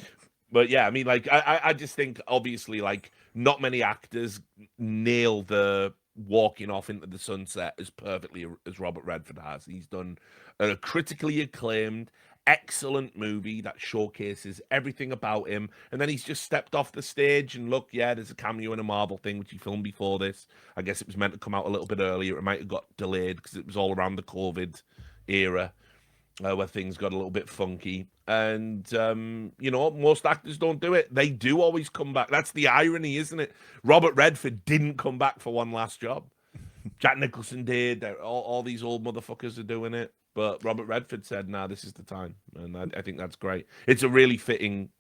But yeah, I mean, like, I just think, obviously, like, not many actors nail the walking off into the sunset as perfectly as Robert Redford has. He's done a critically acclaimed, excellent movie that showcases everything about him, and then he's just stepped off the stage and look, yeah, there's a cameo in a Marvel thing which he filmed before this. I guess it was meant to come out a little bit earlier. It might have got delayed because it was all around the COVID era where things got a little bit funky. And you know, most actors don't do it. They do always come back. That's the irony, isn't it? Robert Redford didn't come back for one last job. Jack Nicholson did. All these old motherfuckers are doing it. But Robert Redford said, "Nah, this is the time," and I think that's great. It's a really fitting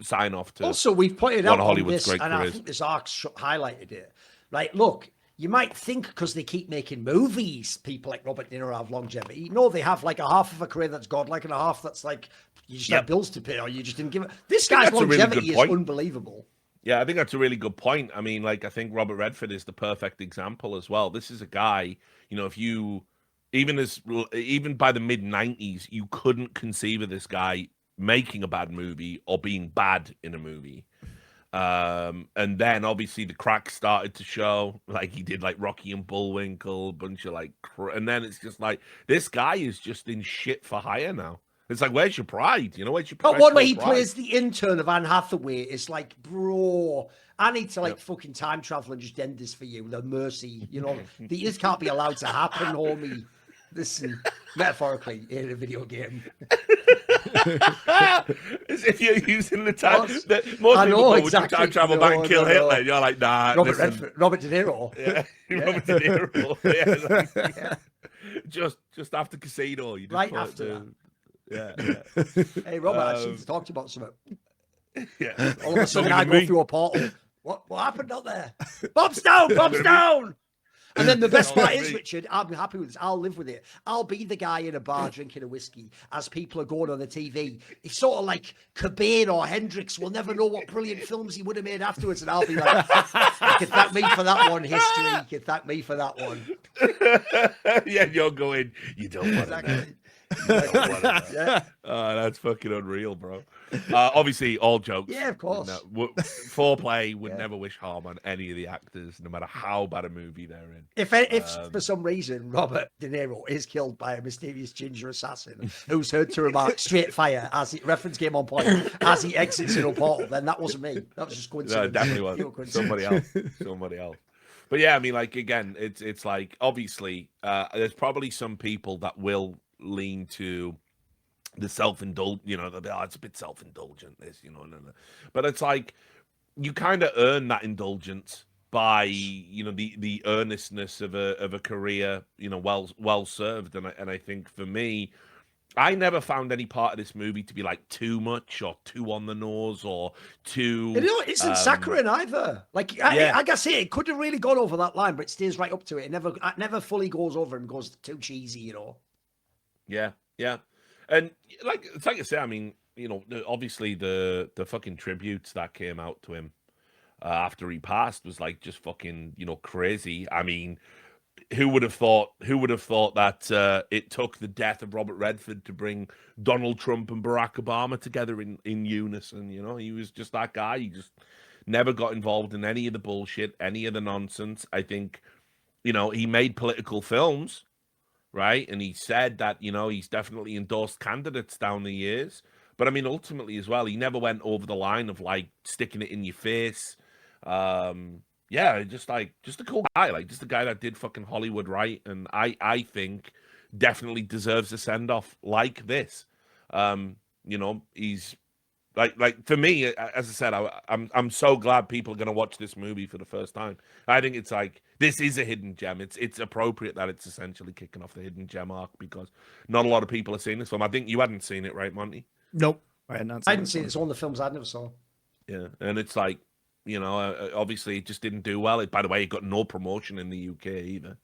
sign off to. Also, we've pointed one out of on Hollywood's this, great and I careers. think this arc's highlighted it. Right? Look, you might think because they keep making movies, people like Robert De Niro have longevity. No, they have like a half of a career that's godlike and a half that's like you just have bills to pay or you just didn't give it. This guy's that's a really longevity good is point. unbelievable. Yeah, I think that's a really good point. I mean, like, I think Robert Redford is the perfect example as well. This is a guy, you know, if you even by the mid-90s, you couldn't conceive of this guy making a bad movie or being bad in a movie. And then obviously the cracks started to show, like he did like Rocky and Bullwinkle, a bunch of like, and then it's just like this guy is just in shit for hire now. It's like, where's your pride? You know, where's your But one way he professional pride? plays the intern of Anne Hathaway is like, bro, I need to like fucking time travel and just end this for you. The mercy, you know, this can't be allowed to happen, homie. Listen, metaphorically in a video game. As if you're using the time. Most Most people would exactly. time travel back and kill Hitler. You're like, nah. Robert De Niro. Yeah, Robert De Niro. Yeah, like, just after Casino, you just Right put after the, yeah. Hey, Robert, I should have talked about something. Yeah. All of a sudden, Look I at go me. through a portal. What happened out there? Bob's down! Bob's down! And then the best part is, Richard, I'm happy with this. I'll live with it. I'll be the guy in a bar drinking a whiskey as people are going on the TV. It's sort of like Cobain or Hendrix. We'll never know what brilliant films he would have made afterwards. And I'll be like, you can thank me for that one, history. You can thank me for that one. Yeah, you're going, you don't want to know. Yeah. That's fucking unreal, bro. Obviously, all jokes. Yeah, of course. Foreplay would never wish harm on any of the actors, no matter how bad a movie they're in. If for some reason Robert De Niro is killed by a mysterious ginger assassin who's heard to remark straight fire as he reference game on point as he exits in a portal, then that wasn't me. That was just coincidence. No, it definitely was somebody else. Somebody else. But yeah, I mean, like again, it's like obviously there's probably some people that will lean to the self-indulgent, you know, it's a bit self-indulgent, this, you know, but it's like you kind of earn that indulgence by, you know, the earnestness of a career, you know, well served. And I think for me, I never found any part of this movie to be like too much or too on the nose or too. You know, it isn't saccharine either. Like I guess it could have really gone over that line, but it stays right up to it. It never fully goes over and goes too cheesy, you know. Yeah, yeah. And it's like I say, I mean, you know, obviously the fucking tributes that came out to him after he passed was like just fucking, you know, crazy. I mean, who would have thought that it took the death of Robert Redford to bring Donald Trump and Barack Obama together in unison? You know, he was just that guy. He just never got involved in any of the bullshit, any of the nonsense. I think, you know, he made political films. Right. And he said that, you know, he's definitely endorsed candidates down the years. But I mean, ultimately as well, he never went over the line of like sticking it in your face. Yeah, just a cool guy, like just a guy that did fucking Hollywood right. And I think definitely deserves a send off like this. You know, he's like for me, as I said, I'm so glad people are going to watch this movie for the first time. I think it's like this is a hidden gem. It's appropriate that it's essentially kicking off the hidden gem arc because not a lot of people are seeing this film. I think you hadn't seen it, right, Monty? Nope, I had not. I hadn't seen it. It's one of the films I never saw. Yeah, and it's like, you know, obviously it just didn't do well. By the way, it got no promotion in the UK either.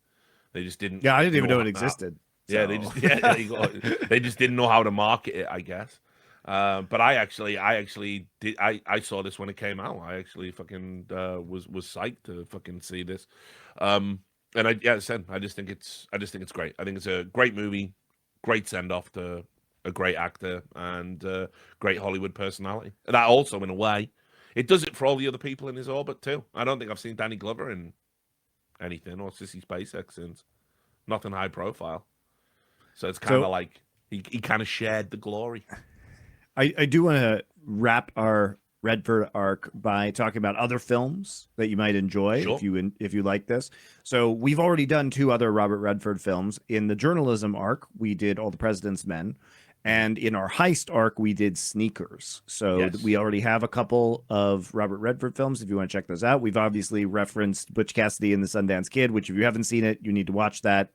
They just didn't. Yeah, I didn't even know it existed. Yeah, they just didn't know how to market it, I guess. But I actually did. I saw this when it came out. I actually fucking was psyched to fucking see this. And I said I just think it's great. I think it's a great movie, great send off to a great actor and great Hollywood personality. That also, in a way, it does it for all the other people in his orbit too. I don't think I've seen Danny Glover in anything or Sissy Spacek since. Nothing high profile. So it's kind of like he kind of shared the glory. I do want to wrap our Redford arc by talking about other films that you might enjoy Sure. if you like this. So we've already done 2 other Robert Redford films. In the journalism arc, we did All the President's Men, and in our heist arc, we did Sneakers. So Yes. we already have a couple of Robert Redford films if you want to check those out. We've obviously referenced Butch Cassidy and the Sundance Kid, which if you haven't seen it, you need to watch that.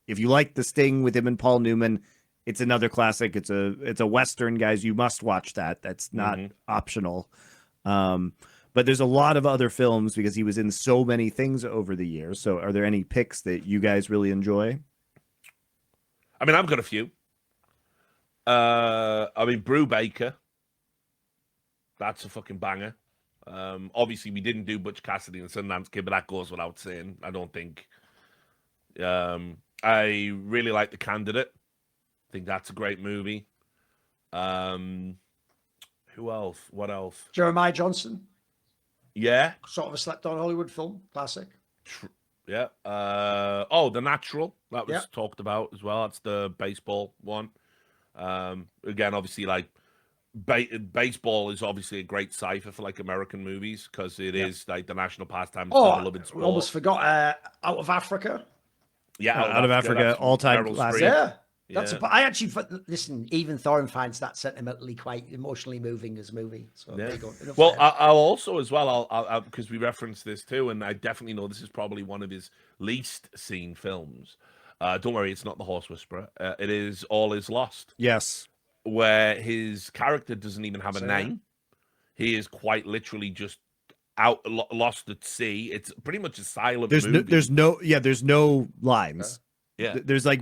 If you like The Sting with him and Paul Newman, it's another classic. It's a Western, guys. You must watch that. That's not optional. But there's a lot of other films because he was in so many things over the years. So are there any picks that you guys really enjoy? I mean, I've got a few. I mean, Brew Baker. That's a fucking banger. Obviously, we didn't do Butch Cassidy and Sundance Kid, but that goes without saying. I don't think. I really like The Candidate. I think that's a great movie. Who else? What else? Jeremiah Johnson, Yeah. sort of a slept-on Hollywood film, classic. Yeah. The Natural. That was Yeah. talked about as well. That's the baseball one. Again, obviously, like baseball is obviously a great cipher for like American movies because it is like the national pastime. It's the Oh, beloved we sport. almost forgot Out of Africa. Yeah, Out of Africa, that's all-time Meryl classic. Streep. Yeah, that's. Yeah. I actually listen. Even Thorin finds that sentimentally quite emotionally moving as a movie. So there you go. Enough Well, said. I'll also as well. I'll because we referenced this too, and I definitely know this is probably one of his least seen films. Don't worry, it's not The Horse Whisperer. It is All Is Lost, Yes. where his character doesn't even have a name. He is quite literally just lost at sea. It's pretty much a silent movie. There's no lines. Yeah. There's like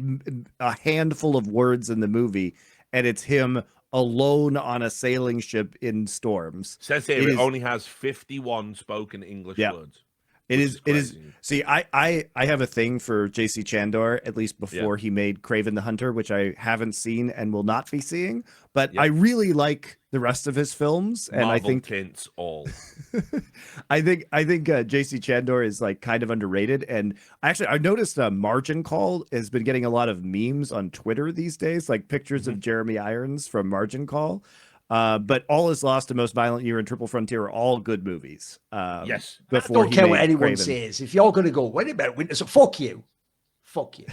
a handful of words in the movie, and it's him alone on a sailing ship in storms. Says here it only has 51 spoken English words. It is. Crazy. See, I have a thing for J.C. Chandor, at least before he made Craven the Hunter, which I haven't seen and will not be seeing. But I really like the rest of his films, and Marvel I think tints all. I think J.C. Chandor is like kind of underrated. And I noticed Margin Call has been getting a lot of memes on Twitter these days, like pictures of Jeremy Irons from Margin Call. But All Is Lost and Most Violent Year and Triple Frontier are all good movies. Yes. I Before don't care what anyone Craven. says. If you're going to go, wait a minute, Winter, so fuck you. Fuck you.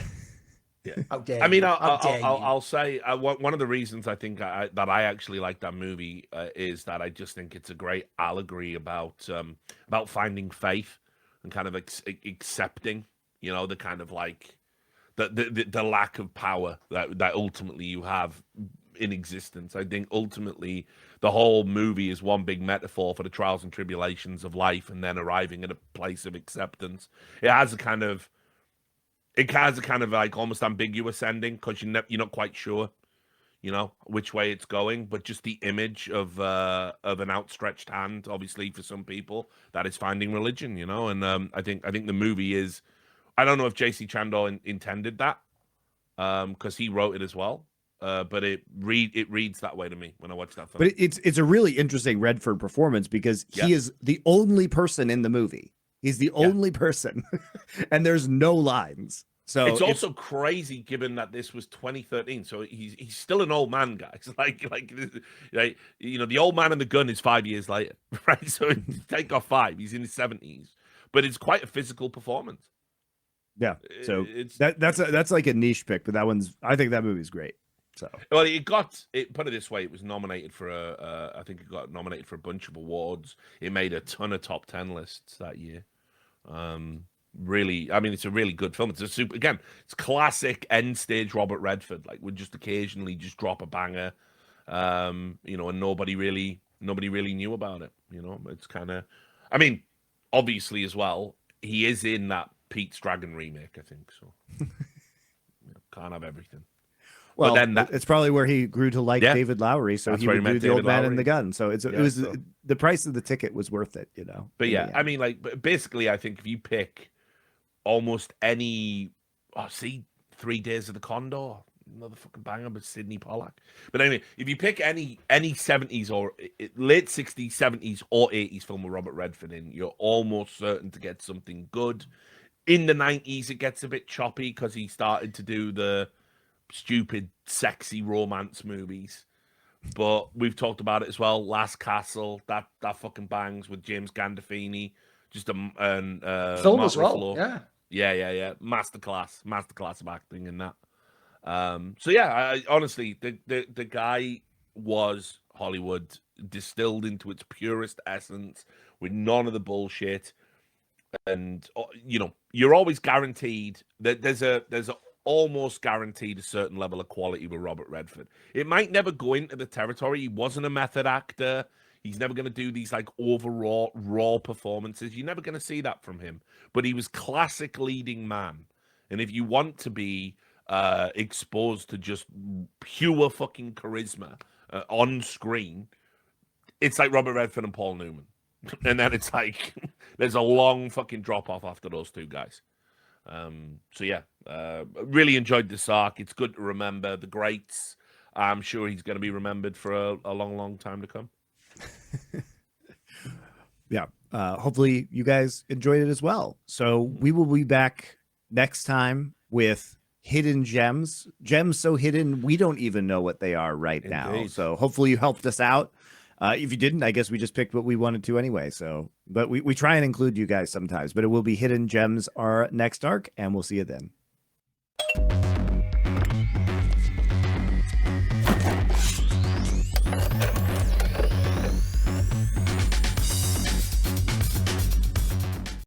Yeah. How dare I mean, you? How dare you? I'll say one of the reasons I think that I actually like that movie is that I just think it's a great allegory about finding faith and kind of accepting, you know, the kind of like the lack of power that ultimately you have in existence. I think ultimately the whole movie is one big metaphor for the trials and tribulations of life, and then arriving at a place of acceptance. It has a kind of like almost ambiguous ending because you're not quite sure, you know, which way it's going. But just the image of an outstretched hand, obviously for some people, that is finding religion, you know. And I think the movie is. I don't know if J.C. Chandor intended that because he wrote it as well. But it reads that way to me when I watch that film. But it's a really interesting Redford performance because he is the only person in the movie. He's the only person, and there's no lines. So it's also crazy given that this was 2013. So he's still an old man, guys. Like you know, the old man and the gun is 5 years later, right? So take off 5. He's in his 70s, but it's quite a physical performance. Yeah. So that's like a niche pick, but I think that movie's great. So well, put it this way, it was nominated for I think it got nominated for a bunch of awards. It made a ton of top 10 lists that year. Really, I mean, it's a really good film. It's it's classic end stage Robert Redford. Like, would just occasionally just drop a banger, you know, and nobody really knew about it. You know, it's kind of, I mean, obviously as well, he is in that Pete's Dragon remake, I think. So can't have everything. Well, but then it's probably where he grew to like David Lowery, so he would do the Old Man and the Gun. So it was the price of the ticket was worth it, you know. But yeah, I mean, like basically, I think if you pick almost any, 3 Days of the Condor, another fucking banger, but Sidney Pollack. But anyway, if you pick any 70s or late 60s, 70s, or 80s film with Robert Redford in, you're almost certain to get something good. In the 90s, it gets a bit choppy because he started to do the stupid, sexy romance movies. But we've talked about it as well. Last Castle, that fucking bangs with James Gandolfini, just Film Mark as well. Ruffalo. Yeah. Yeah. Masterclass of acting in that. So yeah, honestly, the guy was Hollywood distilled into its purest essence with none of the bullshit. And you're always guaranteed that there's a almost guaranteed a certain level of quality with Robert Redford. It might never go into the territory. He wasn't a method actor. He's never going to do these like overall raw performances. You're never going to see that from him. But he was classic leading man. And if you want to be exposed to just pure fucking charisma on screen, it's like Robert Redford and Paul Newman. And then it's like there's a long fucking drop off after those two guys. So yeah, really enjoyed this arc. It's good to remember the greats. I'm sure he's going to be remembered for a long time to come. Yeah. Hopefully you guys enjoyed it as well. So we will be back next time with hidden gems so hidden we don't even know what they are right now. Indeed. So hopefully you helped us out. If you didn't, I guess we just picked what we wanted to anyway. So, but we try and include you guys sometimes, but it will be hidden gems our next arc, and we'll see you then.